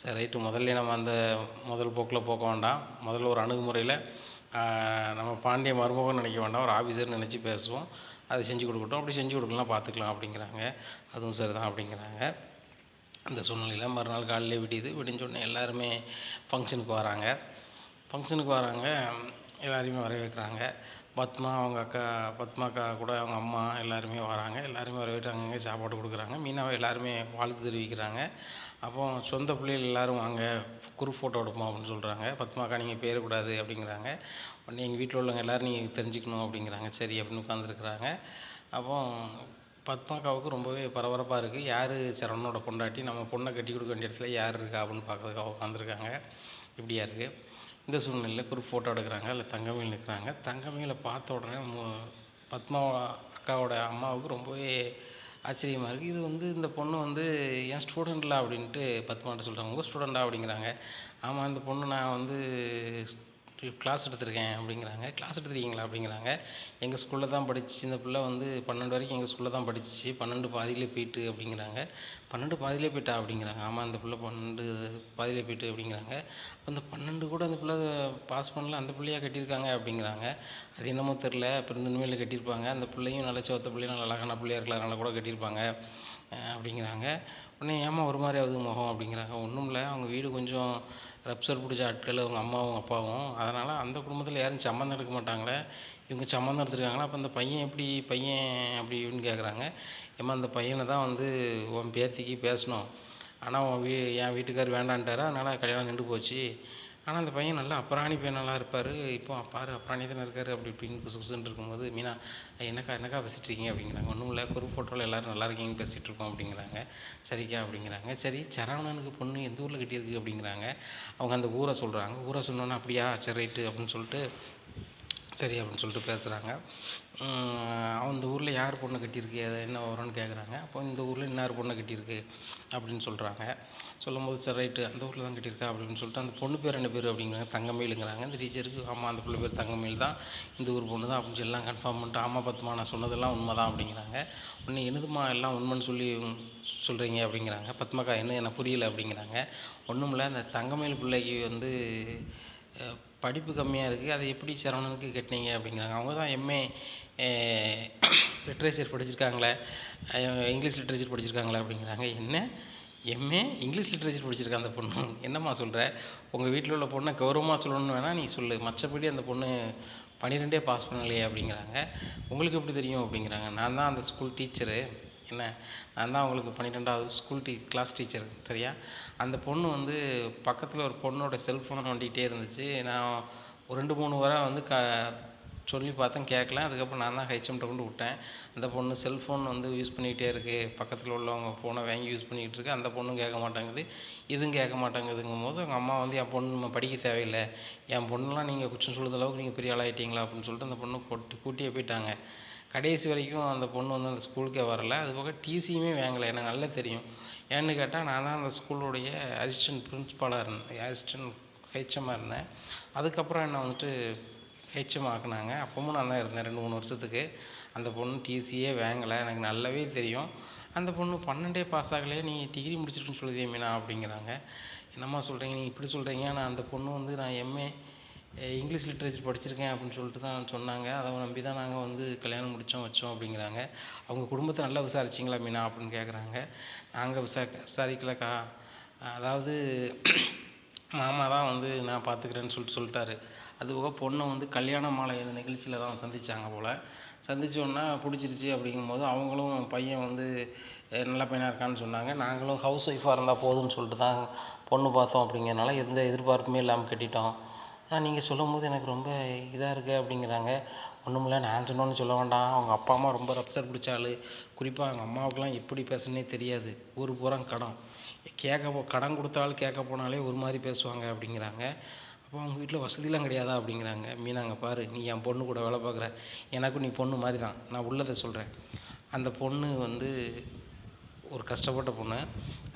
சரி ரைட்டு, முதல்ல நம்ம அந்த முதல் போக்கில் போக வேண்டாம், முதல்ல ஒரு அணுகுமுறையில் நம்ம பாண்டிய மருமகன்னு நினைக்க வேண்டாம், ஒரு ஆஃபீஸர்னு நினச்சி பேசுவோம், அதை செஞ்சு கொடுக்கட்டும், அப்படி செஞ்சு கொடுக்கலாம் பார்த்துக்கலாம் அப்படிங்கிறாங்க. அதுவும் சரி தான் அப்படிங்கிறாங்க. அந்த சூழ்நிலையில் மறுநாள் காலையிலே விடிஞ்சோடனே எல்லாருமே ஃபங்க்ஷனுக்கு வராங்க. எல்லாரையுமே வரவேற்கிறாங்க. பத்மா அவங்க அக்கா, பத்மாக்கா கூட அவங்க அம்மா எல்லாருமே வராங்க. எல்லாருமே வரவேற்றாங்க, சாப்பாடு கொடுக்குறாங்க. மீனாவை எல்லாருமே வாழ்த்து தெரிவிக்கிறாங்க. அப்போ சொந்த பிள்ளைகள் எல்லோரும் வாங்க குரூப் ஃபோட்டோ எடுப்போம் அப்படின்னு சொல்கிறாங்க. பத்மாக்கா நீங்கள் பேரக்கூடாது அப்படிங்கிறாங்க. உடனே எங்கள் வீட்டில் உள்ளவங்க எல்லோரும் நீங்கள் தெரிஞ்சுக்கணும் அப்படிங்கிறாங்க. சரி அப்படின்னு உட்காந்துருக்குறாங்க. அப்போ பத்மாக்காவுக்கு ரொம்பவே பரபரப்பாக இருக்குது. யார் சரவணனோட பொண்டாட்டி, நம்ம பொண்ணை கட்டி கொடுக்க வேண்டிய இடத்துல யார் இருக்கா அப்படின்னு பார்க்கறதுக்காக உட்காந்துருக்காங்க. இப்படியா இருக்குது. இந்த சூழ்நிலையில் குரூப் ஃபோட்டோ எடுக்கிறாங்க. அதில் தங்கமயில் நிற்கிறாங்க. தங்கமயிலை பார்த்த உடனே பத்மா அக்காவோட அம்மாவுக்கு ரொம்பவே ஆச்சரியமாக இருக்குது. இது வந்து இந்த பொண்ணு வந்து என் ஸ்டூடெண்ட்ல அப்படின்ட்டு பத்மாட்ட சொல்கிறாங்க. உங்கள் ஸ்டூடெண்ட்டா அப்படிங்கிறாங்க. ஆமாம், இந்த பொண்ணு நான் வந்து கிளாஸ் எடுத்திருக்கேன் அப்படிங்கிறாங்க. கிளாஸ் எடுத்திருக்கீங்களா அப்படிங்கிறாங்க. எங்கள் ஸ்கூலில் தான் படிச்சிச்சு இந்த பிள்ளை வந்து 12 வரைக்கும் எங்கள் ஸ்கூலில் தான் படிச்சிச்சு. 12 பாதியிலே போயிட்டு அப்படிங்கிறாங்க. 12 பாதியிலே போயிட்டா அப்படிங்கிறாங்க. ஆமாம் அந்த பிள்ளை 12 பாதியிலே போயிட்டு அப்படிங்கிறாங்க. அந்த 12 கூட அந்த பிள்ளை பாஸ் பண்ணல, அந்த பிள்ளையா கட்டியிருக்காங்க அப்படிங்கிறாங்க. அது என்னமோ தெரில, அப்புறம் இனிமேல் கட்டியிருப்பாங்க. அந்த பிள்ளையும் நல்ல சிவத்த பிள்ளையும் நல்ல அழகான பிள்ளையா இருக்கலாம், அதனால கூட கட்டியிருப்பாங்க அப்படிங்கிறாங்க. உடனே ஏம்மா ஒரு மாதிரி ஆகுது முகம் அப்படிங்கிறாங்க. ஒன்றும் இல்லை, அவங்க வீடு கொஞ்சம் ரப்சர் பிடிச்ச ஆட்கள் அவங்க அம்மாவும் அப்பாவும். அதனால் அந்த குடும்பத்தில் யாரும் சம்மந்தம் எடுக்க மாட்டாங்களே, இவங்க சம்மந்தம் எடுத்துருக்காங்களா, அப்போ அந்த பையன் எப்படி பையன் அப்படி இப்படின்னு கேட்குறாங்க. ஏம்மா அந்த பையனை தான் வந்து உன் பேத்திக்கு பேசணும், ஆனால் என் வீட்டுக்கார் வேண்டான்ட்டாரு, அதனால் கல்யாணம் நின்று போச்சு. ஆனால் அந்த பையன் நல்லா அப்புறாணி பையனெல்லாம் இருப்பார், இப்போ பாரு அப்புறாணி தானே இருக்கார் அப்படி இப்படின்னு புதுசு புதுசுன்னு இருக்கும்போது மீனா என்னக்கா பேசிகிட்டு இருக்கீங்க அப்படிங்கிறாங்க. ஒன்றும் இல்லை, குரூப் ஃபோட்டோவில் எல்லோரும் நல்லா இருக்கீங்கன்னு பேசிகிட்டு இருக்கோம் அப்படிங்கிறாங்க. சரிக்கா அப்படிங்கிறாங்க. சரி சரவணனுக்கு பொண்ணு எந்த ஊரில் கட்டியிருக்கு அப்படிங்கிறாங்க. அவங்க அந்த ஊரை சொல்கிறாங்க. ஊரை சொன்னோன்னே அப்படியா சரி ரைட்டு அப்படின்னு சொல்லிட்டு சரி அப்படின்னு சொல்லிட்டு பேசுகிறாங்க. அந்த ஊரில் யார் பொண்ணை கட்டியிருக்கு, அதை என்ன வரும்னு கேட்குறாங்க. அப்போ இந்த ஊரில் இன்னார் பொண்ணை கட்டியிருக்கு அப்படின்னு சொல்கிறாங்க. சொல்லும்போது சரி ரைட்டு அந்த ஊரில் தான் கட்டியிருக்கா அப்படின்னு சொல்லிட்டு அந்த பொண்ணு பேர் என்ன பேர் அப்படிங்கிறாங்க. தங்கமயிலுங்கிறாங்க. அந்த டீச்சருக்கு ஆமாம் அந்த பிள்ளை பேர் தங்கமயில் தான், இந்த ஊர் பொண்ணு தான் அப்படின்னு சொல்லி எல்லாம் கன்ஃபார்ம் பண்ணிட்டு ஆமாம் பத்மா நான் சொன்னதெல்லாம் உண்மை தான் அப்படிங்கிறாங்க. உடனே என்னதுமா எல்லாம் உண்மைன்னு சொல்லி சொல்கிறீங்க அப்படிங்கிறாங்க. பத்மாக்கா என்ன புரியல அப்படிங்கிறாங்க. ஒன்றும் இல்லை, அந்த தங்கமயில் பிள்ளைக்கு வந்து படிப்பு கம்மியாக இருக்குது, அதை எப்படி சரவணனுக்கு கட்டினீங்க அப்படிங்கிறாங்க. அவங்க தான் எம்ஏ லிட்ரேச்சர் படிச்சிருக்காங்களே, இங்கிலீஷ் லிட்ரேச்சர் படிச்சிருக்காங்களே அப்படிங்கிறாங்க. என்ன எம்ஏ இங்கிலீஷ் லிட்ரேச்சர் படிச்சிருக்கா அந்த பொண்ணு, என்னம்மா சொல்கிற, உங்கள் வீட்டில் உள்ள பொண்ணை கௌரவமாக சொல்லணும்னு வேணால் நீ சொல்லு, மற்றபடி அந்த பொண்ணு 12 பாஸ் பண்ணலையே அப்படிங்கிறாங்க. உங்களுக்கு எப்படி தெரியும் அப்படிங்கிறாங்க. நான் தான் அந்த ஸ்கூல் டீச்சரு, என்ன நான் தான் உங்களுக்கு 12வது ஸ்கூல் கிளாஸ் டீச்சர் சரியா. அந்த பொண்ணு வந்து பக்கத்தில் ஒரு பொண்ணோட செல்ஃபோன் நோண்டிகிட்டே இருந்துச்சு. நான் ஒரு 2-3 முறை வந்து சொல்லி பார்த்தேன் கேட்கல. அதுக்கப்புறம் நான் தான் ஹெச்எம்கிட்ட கொண்டு விட்டேன். அந்த பொண்ணு செல்ஃபோன் வந்து யூஸ் பண்ணிக்கிட்டே இருக்குது, பக்கத்தில் உள்ளவங்க ஃபோனை வாங்கி யூஸ் பண்ணிக்கிட்டு இருக்கு, அந்த பொண்ணும் கேட்க மாட்டேங்குது, இதுவும் கேட்க மாட்டேங்குதுங்கும் போது அவங்க அம்மா வந்து என் பொண்ணு படிக்க தேவையில்லை, என் பொண்ணெலாம் நீங்கள் குற்றம் சொல்லுற அளவுக்கு நீங்கள் பெரிய ஆளாயிட்டீங்களா அப்படின்னு சொல்லிட்டு அந்த பொண்ணு கூட்டியே போயிட்டாங்க. கடைசி வரைக்கும் அந்த பொண்ணு வந்து அந்த ஸ்கூலுக்கே வரல. அது போக டிசியுமே வாங்கலை. எனக்கு நல்லா தெரியும். ஏன்னு கேட்டால் நான் தான் அந்த ஸ்கூலுடைய அசிஸ்டன்ட் பிரின்ஸ்பாலாக இருந்தேன், அசிஸ்டன்ட் ஹெச்எம்மாக இருந்தேன். அதுக்கப்புறம் என்னை வந்துட்டு ஹெச்எம் ஆக்குனாங்க. அப்பவும் நான் தான் இருந்தேன் 2-3 வருஷத்துக்கு. அந்த பொண்ணு டிசியே வாங்கலை, எனக்கு நல்லாவே தெரியும். அந்த பொண்ணு 12 பாஸ் ஆகலையே, நீ டிகிரி முடிச்சிருக்குன்னு சொல்லுதே மீனா அப்படிங்கிறாங்க. என்னம்மா சொல்கிறீங்க, நீங்கள் இப்படி சொல்கிறீங்க, நான் அந்த பொண்ணு வந்து நான் எம்ஏ இங்கிலீஷ் லிட்ரேச்சர் படிச்சிருக்கேன் அப்படின்னு சொல்லிட்டு தான் சொன்னாங்க, அதை நம்பி தான் நாங்கள் வந்து கல்யாணம் வச்சோம் அப்படிங்கிறாங்க. அவங்க குடும்பத்தை நல்லா விசாரிச்சிங்களா மீனா அப்படின்னு கேட்குறாங்க. நாங்கள் விசாரிக்கலக்கா, அதாவது மாமா தான் வந்து நான் பார்த்துக்கிறேன்னு சொல்லிட்டாரு. அதுபோக பொண்ணை வந்து கல்யாண மாலை நிகழ்ச்சியில் தான் சந்தித்தாங்க போல். சந்தித்தோன்னா பிடிச்சிருச்சு அப்படிங்கும்போது அவங்களும் பையன் வந்து நல்ல பையனாக இருக்கான்னு சொன்னாங்க. நாங்களும் ஹவுஸ் ஒய்ஃபாக இருந்தால் போதும்னு சொல்லிட்டு தான் பொண்ணு பார்த்தோம் அப்படிங்கிறனால எந்த எதிர்பார்ப்புமே இல்லாமல் கட்டிட்டோம். ஆனால் நீங்கள் சொல்லும்போது எனக்கு ரொம்ப இதாக இருக்குது அப்படிங்கிறாங்க. ஒன்றுமில்ல, நான் சொன்னோன்னு சொல்ல வேண்டாம், அவங்க அப்பா அம்மா ரொம்ப ரப்சர் பிடிச்ச ஆள். குறிப்பாக அவங்க அம்மாவுக்குலாம் எப்படி பேசுனே தெரியாது, ஊர் பூரா கடன் கடன் கொடுத்தாலும் கேட்க போனாலே ஒரு மாதிரி பேசுவாங்க அப்படிங்கிறாங்க. அப்போ அவங்க வீட்டில் வசதிலாம் கிடையாதா அப்படிங்கிறாங்க. மீனாங்க பாரு, நீ என் பொண்ணு கூட வேலை பார்க்குற, எனக்கும் நீ பொண்ணு மாதிரி தான், நான் உள்ளதை சொல்கிறேன். அந்த பொண்ணு வந்து ஒரு கஷ்டப்பட்ட பொண்ணு.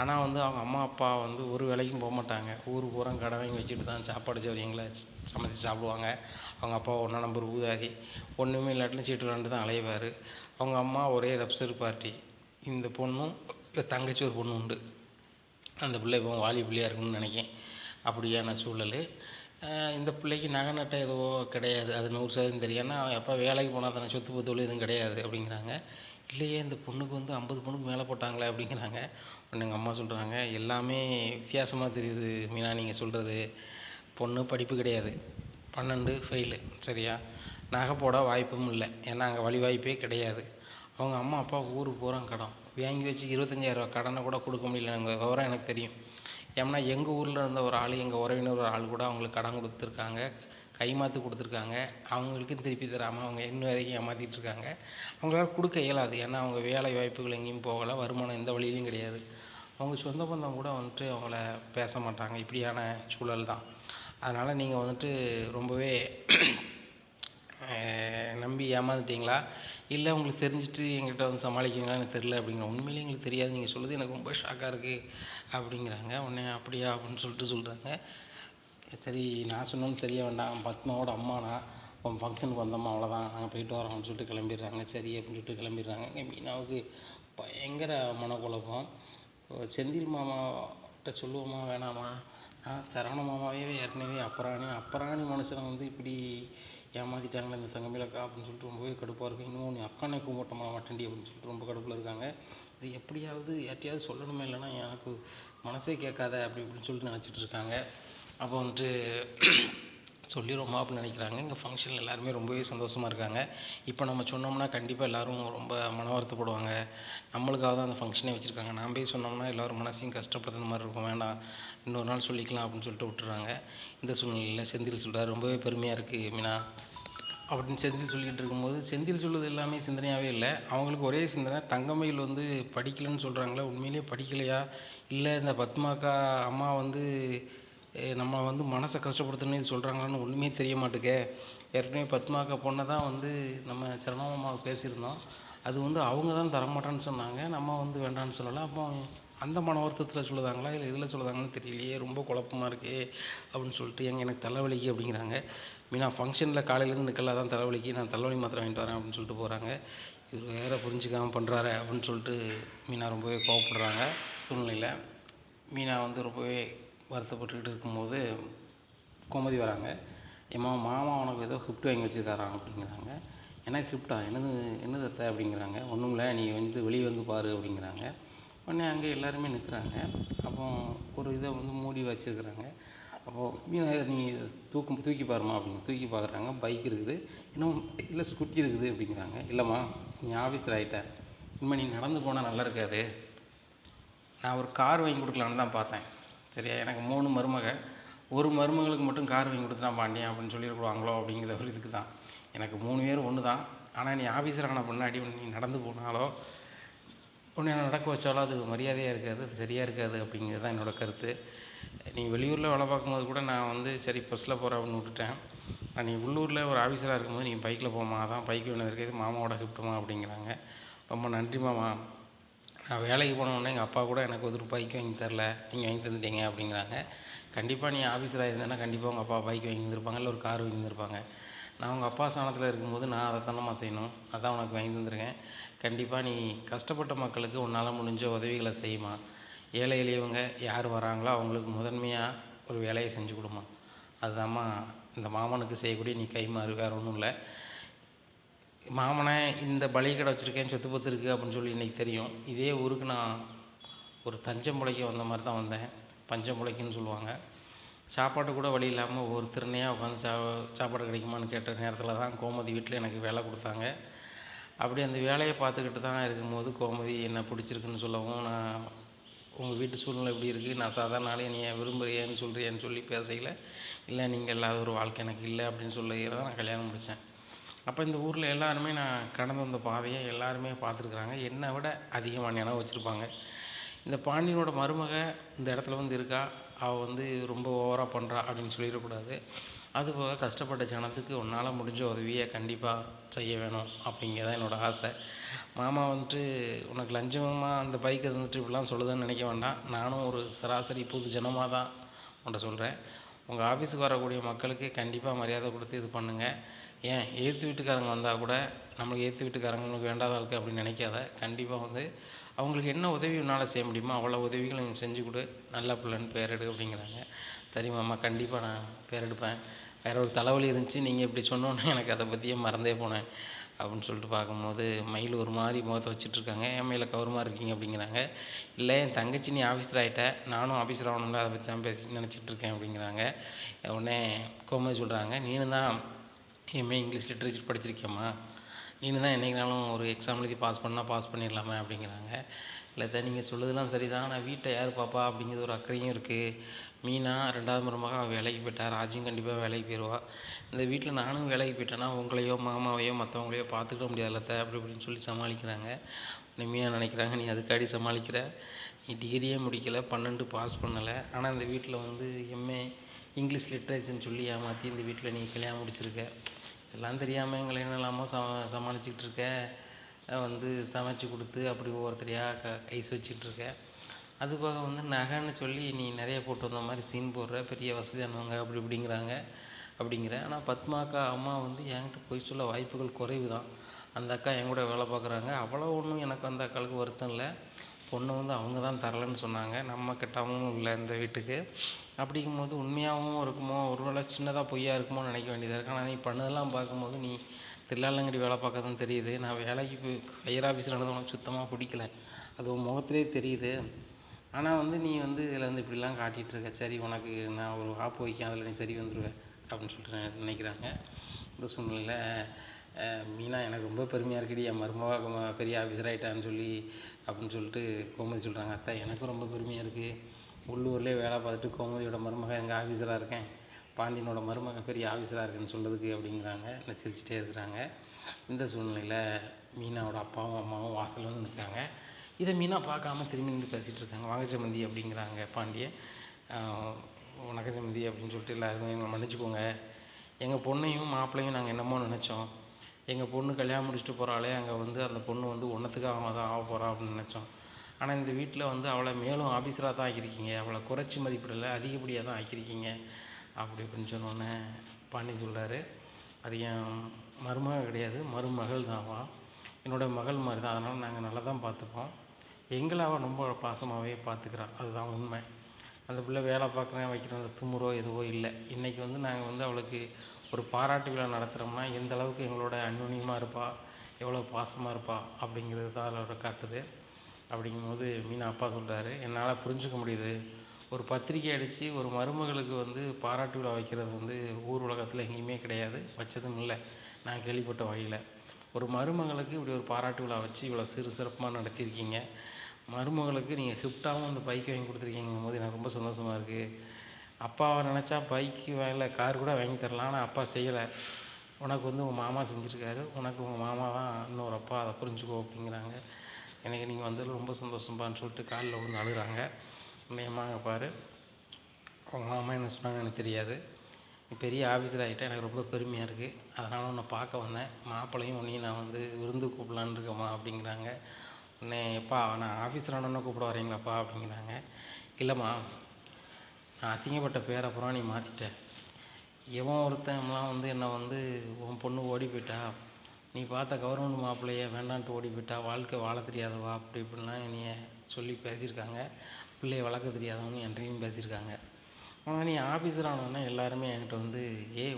ஆனால் வந்து அவங்க அம்மா அப்பா வந்து ஒரு வேலைக்கும் போக மாட்டாங்க, ஊர் பூரா கடை வாங்கி வச்சுட்டு தான் சாப்பாடு சௌரியங்களை சமைச்சு சாப்பிடுவாங்க. அவங்க அப்பா 1ஆம் நம்பர் ஊதாரி, ஒன்றுமே இல்லாட்டிலும் சீட்டு விளாண்டு தான் அலைவார். அவங்க அம்மா ஒரே ரப்சர் பார்ட்டி. இந்த பொண்ணும் தங்கச்சி ஒரு பொண்ணு உண்டு. அந்த பிள்ளை இப்போ வாலி பிள்ளையாக இருக்குன்னு நினைக்கேன். அப்படியான சூழல். இந்த பிள்ளைக்கு நகை நட்டை எதுவோ கிடையாது, அது 100% தெரியும். ஏன்னா எப்போ வேலைக்கு போனால் தானே, சொத்து பத்து எதுவும் கிடையாது அப்படிங்கிறாங்க. இல்லையே இந்த பொண்ணுக்கு வந்து 50 பொண்ணுக்கு மேலே போட்டாங்களே அப்படிங்கிறாங்க. உடனே எங்கள் அம்மா சொல்கிறாங்க, எல்லாமே வித்தியாசமாக தெரியுது மீனா நீங்கள் சொல்கிறது. பொண்ணு படிப்பு கிடையாது, 12 ஃபெயிலு சரியா, நகை போட வாய்ப்பும் இல்லை, ஏன்னா அங்கே வழி வாய்ப்பே கிடையாது. அவங்க அம்மா அப்பா ஊர் பூரா கடன் வாங்கி வச்சு 25,000 கடனை கூட கொடுக்க முடியல. எங்கள் விவரம் எனக்கு தெரியும். ஏன்னா எங்கள் ஊரில் இருந்த ஒரு ஆள், எங்கள் உறவினர் ஒரு ஆள் கூட அவங்களுக்கு கடன் கொடுத்துருக்காங்க, கைமாற்று கொடுத்துருக்காங்க. அவங்களுக்கும் திருப்பி தராமல் அவங்க இன்னும் வரைக்கும் ஏமாற்றிட்டு இருக்காங்க. அவங்களால கொடுக்க இயலாது, ஏன்னா அவங்க வேலை வாய்ப்புகள் எங்கேயும் போகலை, வருமானம் எந்த வழியிலையும் கிடையாது. அவங்க சொந்த பந்தம் கூட வந்துட்டு அவங்கள பேச மாட்டாங்க. இப்படியான சூழல் தான். அதனால் நீங்கள் வந்துட்டு ரொம்பவே நம்பி ஏமாந்துட்டீங்களா, இல்லை உங்களுக்கு தெரிஞ்சுட்டு எங்கிட்ட வந்து சமாளிக்கிறீங்களா எனக்கு தெரில அப்படிங்கிற. உண்மையிலே எங்களுக்கு தெரியாது, நீங்கள் சொல்லுறது எனக்கு ரொம்ப ஷாக்காக இருக்குது அப்படிங்கிறாங்க. உடனே அப்படியா அப்படின்னு சொல்கிறாங்க. சரி நான் சொன்னோன்னு தெரிய வேண்டாம், பத்மாவோட அம்மானா உன் ஃபங்க்ஷனுக்கு வந்தோம்மா அவ்வளோதான், நாங்கள் போயிட்டு வரோம்னு சொல்லிட்டு கிளம்பிடுறாங்க. சரி அப்படின்னு சொல்லிட்டு கிளம்பிடுறாங்க. இங்கே மீனாவுக்கு பயங்கர மனக்குழப்பம். செந்தில் மாமாட்ட சொல்லுவோமா வேணாமா? சரவண மாமாவே ஏற்கனவே அப்பராணி மனுஷனை வந்து இப்படி ஏமாற்றிட்டாங்களே இந்த தங்கமயிலக்கா அப்படின்னு சொல்லிட்டு ரொம்பவே கடுப்பாக இருக்குது. இன்னும் நீ அக்கானை கூப்பிட்ட மாட்டேன்டி அப்படின்னு சொல்லிட்டு ரொம்ப கடுப்பில் இருக்காங்க. இது எப்படியாவது யார்ட்டையாவது சொல்லணுமே, இல்லைன்னா எனக்கு மனசே கேட்காத அப்படி இப்படின்னு சொல்லிட்டு நினச்சிட்டு இருக்காங்க. அப்போ வந்துட்டு சொல்லிடுவோமா அப்படின்னு நினைக்கிறாங்க. இங்கே ஃபங்க்ஷனில் எல்லாருமே ரொம்பவே சந்தோஷமாக இருக்காங்க. இப்போ நம்ம சொன்னோம்னா கண்டிப்பாக எல்லோரும் ரொம்ப மன வருத்தப்படுவாங்க. நம்மளுக்காக தான் அந்த ஃபங்க்ஷனே வச்சுருக்காங்க. நான் போய் சொன்னோம்னா எல்லோரும் மனசையும் கஷ்டப்படுத்துற மாதிரி இருக்கும். வேண்டாம், இன்னொரு நாள் சொல்லிக்கலாம் அப்படின்னு சொல்லிட்டு விட்டுறாங்க. இந்த சூழ்நிலையில் செந்தில் சொல்கிறார், ரொம்பவே பெருமையாக இருக்குது மீனா அப்படின்னு செந்தில் சொல்லிக்கிட்டு இருக்கும்போது, செந்தில் சொல்வது எல்லாமே சிந்தனையாகவே இல்லை. அவங்களுக்கு ஒரே சிந்தனை, தங்கமயில் வந்து படிக்கலைன்னு சொல்கிறாங்களே, உண்மையிலேயே படிக்கலையா, இல்லை இந்த பத்மாக்கா அம்மா வந்து நம்ம வந்து மனசை கஷ்டப்படுத்தணும்னு சொல்கிறாங்களான்னு ஒன்றுமே தெரிய மாட்டேங்க. ஏற்கனவே பத்மாக்கா பொண்ணை தான் வந்து நம்ம சரணமாமாவுக்கு பேசியிருந்தோம். அது வந்து அவங்க தான் தரமாட்டேன்னு சொன்னாங்க, நம்ம வந்து வேண்டான்னு சொல்லலை. அப்போ அந்த மன வருத்தத்தில் சொல்லுதாங்களா இல்லை இதில் சொல்லுதாங்கன்னு தெரியலையே, ரொம்ப குழப்பமாக இருக்கே அப்படின்னு சொல்லிட்டு, எனக்கு தலைவலிக்கு அப்படிங்கிறாங்க. மீனா ஃபங்க்ஷனில் காலையிலேருந்து நிற்கல, தான் தலைவலிக்கு, நான் தலைவலி மாத்திரை வாங்கிட்டு வரேன் அப்படின்னு சொல்லிட்டு போகிறாங்க. இவர் வேறு புரிஞ்சுக்காமல் பண்ணுறாரு அப்படின்னு சொல்லிட்டு மீனா ரொம்பவே கோவப்படுறாங்க. சூழ்நிலையில் மீனா வந்து ரொம்பவே வருத்தப்பட்டுக்கிட்டு இருக்கும்போது கோமதி வராங்க. ஏம்மா மாமா உனக்கு ஏதோ கிஃப்ட் வாங்கி வச்சுருக்காராம் அப்படிங்கிறாங்க. எனக்கு கிஃப்டா, என்னது அத்தை அப்படிங்கிறாங்க. ஒன்றும் இல்லை, நீ வந்து வெளியே வந்து பாரு அப்படிங்கிறாங்க. உடனே அங்கே எல்லாருமே நிற்கிறாங்க. அப்போ ஒரு இதை வந்து மூடி வச்சுருக்குறாங்க. அப்போது மீனா நீ தூக்கி பாருமா அப்படின்னு தூக்கி பார்க்குறாங்க. பைக் இருக்குது, இன்னும் இல்லை ஸ்கூட்டி இருக்குது அப்படிங்கிறாங்க. இல்லைம்மா நீ ஆஃபீஸில் ஆகிட்ட, இனிமேல் நீ நடந்து போனால் நல்லா இருக்காது, நான் ஒரு கார் வாங்கி கொடுக்கலான்னு தான் பார்த்தேன். சரியா, எனக்கு 3 மருமக, ஒரு மருமகளுக்கு மட்டும் கார் வாங்கி கொடுத்துட்டா பாண்டியன் அப்படின்னு சொல்லியிருக்குவாங்களோ அப்படிங்கிற ஒரு இதுக்கு தான். எனக்கு 3 பேர் ஒன்று தான், ஆனால் நீ ஆஃபீஸர் ஆன பின்னாடி நீ நடந்து போனாலோ ஒன்று நடக்க வச்சாலோ அது மரியாதையாக இருக்காது, அது சரியாக இருக்காது அப்படிங்கிறது தான் என்னோடய கருத்து. நீ வெளியூரில் வேலை பார்க்கும்போது கூட நான் வந்து சரி பஸ்ஸில் போகிற அப்படின்னு விட்டுட்டேன். நீ உள்ளூரில் ஒரு ஆஃபீஸராக இருக்கும்போது நீ பைக்கில் போமா, அதான் பைக் வேணும் இருக்கிறது மாமாவோட கிஃப்ட்டுமா அப்படிங்கிறாங்க. ரொம்ப நன்றி மாமா, நான் வேலைக்கு போனோடனே எங்கள் அப்பா கூட எனக்கு ஒரு பைக் வாங்கி தரல, நீங்கள் வாங்கி தந்துட்டீங்க அப்படிங்கிறாங்க. கண்டிப்பாக நீ ஆஃபீஸராக இருந்தேன்னா கண்டிப்பாக உங்கள் அப்பா பைக் வாங்கி தந்திருப்பாங்க, இல்லை ஒரு கார் வாங்கி தந்திருப்பாங்க. நான் உங்கள் அப்பா ஸ்தானத்தில் இருக்கும்போது நான் அதை தானம்மா செய்யணும், அதான் உனக்கு வாங்கி தந்திருக்கேன். கண்டிப்பாக நீ கஷ்டப்பட்ட மக்களுக்கு உன்னால் முடிஞ்ச உதவிகளை செய்யுமா, ஏழை எளியவங்க யார் வராங்களோ அவங்களுக்கு முதன்மையாக ஒரு வேலையை செஞ்சு கொடுமா, அதுதாம்மா இந்த மாமனுக்கு செய்யக்கூடிய நீ கைமாறு, வேறு ஒன்றும் இல்லை. மாமனை இந்த பலி கடை வச்சுருக்கேன், சொத்து பத்து இருக்குது அப்படின்னு சொல்லி இன்றைக்கி தெரியும். இதே ஊருக்கு நான் ஒரு தஞ்சம் பிழைக்க வந்த மாதிரி தான் வந்தேன். பஞ்சம் பிழைக்குன்னு சொல்லுவாங்க. சாப்பாட்டு கூட வழி இல்லாமல் ஒரு திருநையாக உட்காந்து சாப்பாடு கிடைக்குமான்னு கேட்ட நேரத்தில் தான் கோமதி வீட்டில் எனக்கு வேலை கொடுத்தாங்க. அப்படி அந்த வேலையை பார்த்துக்கிட்டு தான் இருக்கும்போது கோமதி என்ன பிடிச்சிருக்குன்னு சொல்லவும், நான் உங்கள் வீட்டு சூழ்நிலை எப்படி இருக்குது, நான் சாதாரண நாளே நீ விரும்புகிறியேன்னு சொல்கிறியன்னு சொல்லி பேசையில், இல்லை நீங்கள் இல்லாத ஒரு வாழ்க்கை எனக்கு இல்லை அப்படின்னு சொல்லிதான் நான் கல்யாணம் முடித்தேன். அப்போ இந்த ஊரில் எல்லாருமே நான் கடந்து வந்த பாதையை எல்லாருமே பார்த்துருக்குறாங்க. என்னை விட அதிகமாக நினைவு வச்சுருப்பாங்க. இந்த பாண்டியனோட மருமக இந்த இடத்துல வந்து இருக்கா, அவள் வந்து ரொம்ப ஓவராக பண்ணுறா அப்படின்னு சொல்லிடக்கூடாது. அதுபோக கஷ்டப்பட்ட ஜனத்துக்கு உன்னால் முடிஞ்ச உதவியை கண்டிப்பாக செய்ய வேணும் அப்படிங்கிறதான் என்னோடய ஆசை. மாமா வந்துட்டு உனக்கு லஞ்சமாக அந்த பைக்கை வந்துட்டு இப்படிலாம் சொல்லுதுன்னு நினைக்க வேண்டாம். நானும் ஒரு சராசரி பொது ஜனமாக தான் உன்ட்ட சொல்கிறேன். உங்கள் ஆஃபீஸுக்கு வரக்கூடிய மக்களுக்கு கண்டிப்பாக மரியாதை கொடுத்து இது பண்ணுங்கள். ஏன் எதிர்த்து வீட்டுக்காரங்க வந்தால் கூட நம்மளுக்கு எதிர்த்து வீட்டுக்காரங்களுக்கு வேண்டாத ஆளுக்கு அப்படின்னு நினைக்காத. கண்டிப்பாக வந்து அவங்களுக்கு என்ன உதவி உன்னால் செய்ய முடியுமோ அவ்வளோ உதவிகளை நீங்கள் செஞ்சு கொடு, நல்ல பிள்ளைன்னு பேர் எடு அப்படிங்கிறாங்க. சரி மாமா, கண்டிப்பாக நான் பேர் எடுப்பேன். வேறு ஒரு தலைவலி இருந்துச்சு, நீங்கள் இப்படி சொன்னோன்னே எனக்கு அதை பற்றியே மறந்தே போனேன் அப்படின்னு சொல்லிட்டு பார்க்கும்போது மயில் ஒரு மாதிரி முகத்தை வச்சுட்ருக்காங்க. என் மேலே கௌரவமாக இருக்கீங்க அப்படிங்கிறாங்க. இல்லை என் தங்கச்சி நீ ஆஃபீஸர் ஆகிட்ட, நானும் ஆஃபீஸர் ஆகணும்ல, அதை பற்றி தான் பேசி நினச்சிட்ருக்கேன் அப்படிங்கிறாங்க. உடனே கோமதி சொல்கிறாங்க, நீனு தான் எம்ஏ இங்கிலீஷ் லிட்ரேச்சர் படிச்சிருக்கியம்மா, நீனு தான் என்றைக்குனாலும் ஒரு எக்ஸாம் எழுதி பாஸ் பண்ணால் பாஸ் பண்ணிடலாமே அப்படிங்கிறாங்க. இல்லை சார் நீங்கள் சொல்லுறதுலாம் சரி தான், ஆனால் வீட்டை யார் பாப்பா அப்படிங்கிறது ஒரு அக்கறையும் இருக்குது. மீனா 2வது மருமக அவள் வேலைக்கு போயிட்டா, ராஜியும் கண்டிப்பாக வேலைக்கு போயிடுவா. இந்த வீட்டில் நானும் வேலைக்கு போயிட்டேன்னா உங்களையோ மாமாவையோ மற்றவங்களையோ பார்த்துக்கிட முடியாதுல்ல அப்படி இப்படின்னு சொல்லி சமாளிக்கிறாங்க. மீனா நினைக்கிறாங்க, நீ அதுக்காடி சமாளிக்கிற, நீ டிகிரியே முடிக்கலை, 12 பாஸ் பண்ணலை, ஆனால் இந்த வீட்டில் வந்து எம்ஏ இங்கிலீஷ் லிட்ரேச்சர்னு சொல்லி ஏமாற்றி இந்த வீட்டில் நீ கல்யாணம் முடிச்சிருக்க. எல்லாம் தெரியாமல் எங்களை என்னெல்லாமோ சமாளிச்சுக்கிட்டு இருக்க, வந்து சமைச்சு கொடுத்து அப்படி ஒவ்வொருத்தரையாக ஐஸ் வச்சுக்கிட்டு இருக்க. அது போக வந்து நகைன்னு சொல்லி நீ நிறைய போட்டு வந்த மாதிரி சீன் போடுற, பெரிய வசதியானவங்க அப்படி இப்படிங்கிறாங்க அப்படிங்கிற. ஆனால் பத்மா அக்கா அம்மா வந்து என்கிட்ட பொய் சொல்ல வாய்ப்புகள் குறைவு தான். அந்த அக்கா என் கூட வேலை பார்க்குறாங்க. அவ்வளோ ஒன்றும் எனக்கு அந்த அக்காளுக்கு வருத்தம் இல்லை. பொண்ணு வந்து அவங்க தான் தரலைன்னு சொன்னாங்க. நம்ம கெட்டவங்களும் இல்லை இந்த வீட்டுக்கு. அப்படிங்கும்போது உண்மையாகவும் இருக்குமோ, ஒருவேளை சின்னதாக பொய்யா இருக்குமோன்னு நினைக்க வேண்டியதாக இருக்குது. ஆனால் நீ பண்ணதெல்லாம் பார்க்கும்போது நீ தில்லாலங்கடி வேலை பார்க்க தான் தெரியுது. நான் வேலைக்கு போய் ஹையர் ஆஃபீஸில் நடந்து உனக்கு சுத்தமாக பிடிக்கல. அது உன் முகத்திலே தெரியுது. ஆனால் வந்து நீ வந்து இதில் வந்து இப்படிலாம் காட்டிகிட்டு இருக்க. சரி உனக்கு நான் ஒரு ஆப்பு வைக்கேன், அதில் நீ சரி வந்துடுவேன் அப்படின்னு சொல்லிட்டு நினைக்கிறாங்க. இந்த சூழ்நிலையில் மீனா எனக்கு ரொம்ப பெருமையாக இருக்குடி, என் மருமக பெரிய ஆஃபீஸர் ஆகிட்டான்னு சொல்லி அப்படின்னு சொல்லிட்டு கோமதி சொல்கிறாங்க. அத்தை எனக்கும் ரொம்ப பெருமையாக இருக்குது. உள்ளூர்லேயே வேலை பார்த்துட்டு கோமதியோட மருமக எங்கள் ஆஃபீஸராக இருக்கேன், பாண்டியனோட மருமக பெரிய ஆஃபீஸராக இருக்குன்னு சொல்கிறதுக்கு அப்படிங்கிறாங்க. என்ன சிரிச்சிட்டே இருக்கிறாங்க. இந்த சூழ்நிலையில் மீனாவோட அப்பாவும் அம்மாவும் வாசல் வந்து நிற்காங்க. இதை மீனா பார்க்காம திரும்பி நின்று பேசிகிட்டு இருக்காங்க. வாங்க சம்மந்தி அப்படிங்கிறாங்க பாண்டியன். வணக்கம் சம்மந்தி அப்படின்னு சொல்லிட்டு எல்லாருமே எங்களை மன்னிச்சுக்கோங்க. எங்கள் பொண்ணையும் மாப்பிள்ளையும் நாங்கள் என்னமோ நினச்சோம். எங்கள் பொண்ணு கல்யாணம் முடிச்சுட்டு போகிறாளே, அங்கே வந்து அந்த பொண்ணு வந்து ஒன்றுத்துக்காக அவன் தான் ஆக போகிறா அப்படின்னு நினச்சோம். ஆனால் இந்த வீட்டில் வந்து அவளை மேலும் ஆஃபீஸராக தான் ஆக்கியிருக்கீங்க. அவளை குறைச்சி மதிப்பிடலை, அதிகப்படியாக தான் ஆக்கியிருக்கீங்க அப்படி அப்படின்னு சொன்னோன்னே பாண்டியன் சொல்கிறாரு, அது என் மருமக கிடையாது, மருமகள் தான்வா. என்னோட மகள் மாதிரி தான். அதனால் நாங்கள் நல்லா தான் பார்த்துப்போம். எங்களை அவள் ரொம்ப பாசமாகவே பார்த்துக்கிறான். அதுதான் உண்மை. அந்த பிள்ளை வேலை பார்க்குறேன் வைக்கிறேன் அந்த துமுறோ எதுவோ இல்லை. இன்றைக்கி வந்து நாங்கள் வந்து அவளுக்கு ஒரு பாராட்டு விழா நடத்துகிறோம்னா எந்த அளவுக்கு எங்களோட அந்யோன்யமாக இருப்பாள், எவ்வளோ பாசமாக இருப்பாள் அப்படிங்கிறது தான் அதோட காட்டுது. அப்படிங்கும்போது மீனா அப்பா சொல்கிறாரு, என்னால் புரிஞ்சுக்க முடியுது. ஒரு பத்திரிக்கை அடித்து ஒரு மருமகளுக்கு வந்து பாராட்டு விழா வைக்கிறது வந்து ஊர் உலகத்தில் எங்கேயுமே கிடையாது, வச்சதும் இல்லை நான் கேள்விப்பட்ட வகையில். ஒரு மருமகளுக்கு இப்படி ஒரு பாராட்டு விழா வச்சு இவ்வளோ சிறப்பாக நடத்தியிருக்கீங்க. மருமகளுக்கு நீங்கள் கிஃப்டாகவும் அந்த பைக் வாங்கி கொடுத்துருக்கீங்கும் போது எனக்கு ரொம்ப சந்தோஷமாக இருக்குது. அப்பாவை நினச்சா பைக்கு இல்லை கார் கூட வாங்கி தரலாம், ஆனால் அப்பா செய்யலை. உனக்கு வந்து உங்கள் மாமா செஞ்சுருக்காரு, உனக்கு உங்கள் மாமா தான் இன்னொரு அப்பா, அதை புரிஞ்சுக்கோ அப்படிங்கிறாங்க. எனக்கு நீங்கள் வந்ததில் ரொம்ப சந்தோஷம்பான்னு சொல்லிட்டு காலில் விழுந்து அழுகிறாங்க. உண்மையமாக பாரு, உங்கள் மாமா என்ன சொன்னாங்க எனக்கு தெரியாது, நீ பெரிய ஆஃபீஸர் ஆகிட்டா எனக்கு ரொம்ப பெருமையாக இருக்குது. அதனால் உன்னை பார்க்க வந்தேன். மாப்பிள்ளையும் உன்னையும் நான் வந்து விருந்து கூப்பிடலான்னு இருக்கேம்மா அப்படிங்கிறாங்க. உடனே எப்பா நான் ஆஃபீஸர் ஆனோன்னு கூப்பிட வரீங்களாப்பா அப்படிங்கிறாங்க. இல்லைம்மா, நான் அசிங்கப்பட்ட பேர் அப்புறம் நீ மாற்றிட்ட. எவன் ஒருத்தன்லாம் வந்து என்னை வந்து உன் பொண்ணு ஓடி போயிட்டா, நீ பார்த்த கவர்மெண்ட் மாப்பிள்ளைய வேண்டான்ட்டு ஓடி போயிட்டா, வாழ்க்கை வாழ தெரியாதவா அப்படி இப்படிலாம் என்னைய சொல்லி பேசியிருக்காங்க. பிள்ளைய வளர்க்க தெரியாதவன்னு என்கிட்டையும் பேசியிருக்காங்க. ஆனால் நீ ஆஃபீஸர் ஆனோடனே எல்லாருமே என்கிட்ட வந்து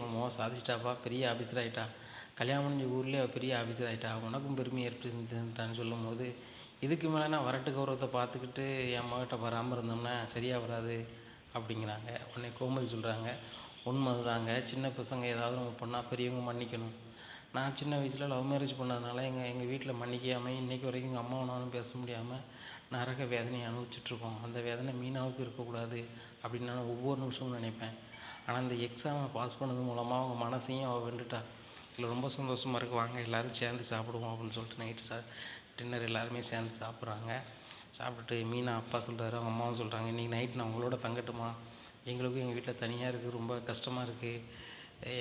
உன் மோ சாதிச்சிட்டாப்பா, பெரிய ஆஃபீஸர் ஆகிட்டா, கல்யாணம் முடிஞ்ச ஊர்லேயே பெரிய ஆஃபீஸர் ஆகிட்டா, உனக்கும் பெருமை ஏற்பட்டுட்டான்னு சொல்லும் போது, இதுக்கு மேலே நான் வரட்டு கௌரவத்தை பார்த்துக்கிட்டு என் மகிட்ட வராமல் இருந்தோம்னா சரியாக வராது அப்படிங்கிறாங்க. உடனே கோமதி சொல்கிறாங்க, உண்மை அதுதாங்க, சின்ன பசங்க ஏதாவது நம்ம பண்ணால் பெரியவங்க மன்னிக்கணும். நான் சின்ன வயசில் லவ் மேரேஜ் பண்ணதுனால எங்கள் வீட்டில் மன்னிக்காமல் இன்றைக்கி வரைக்கும் எங்கள் அம்மாவனாலும் பேச முடியாமல் நரக வேதனையை அனுபவிச்சுட்ருக்கோம். அந்த வேதனை மீனாவுக்கு இருக்கக்கூடாது அப்படின்னு நான் ஒவ்வொரு நிமிஷமும் நினைப்பேன். ஆனால் இந்த எக்ஸாமை பாஸ் பண்ணது மூலமாக அவங்க மனசையும் அவள் வென்றுட்டா. இதில் ரொம்ப சந்தோஷமாக இருக்குது, வாங்க எல்லோரும் சேர்ந்து சாப்பிடுவோம் அப்படின்னு சொல்லிட்டு நைட்டு டின்னர் எல்லாருமே சேர்ந்து சாப்பிட்றாங்க. சாப்பிட்டுட்டு மீனா அப்பா சொல்கிறாரு, அவங்க அம்மாவும் சொல்கிறாங்க, இன்றைக்கி நைட் நான் உங்களோட தங்கட்டுமா, எங்களுக்கும் எங்கள் வீட்டில் தனியாக இருக்குது, ரொம்ப கஷ்டமாக இருக்குது,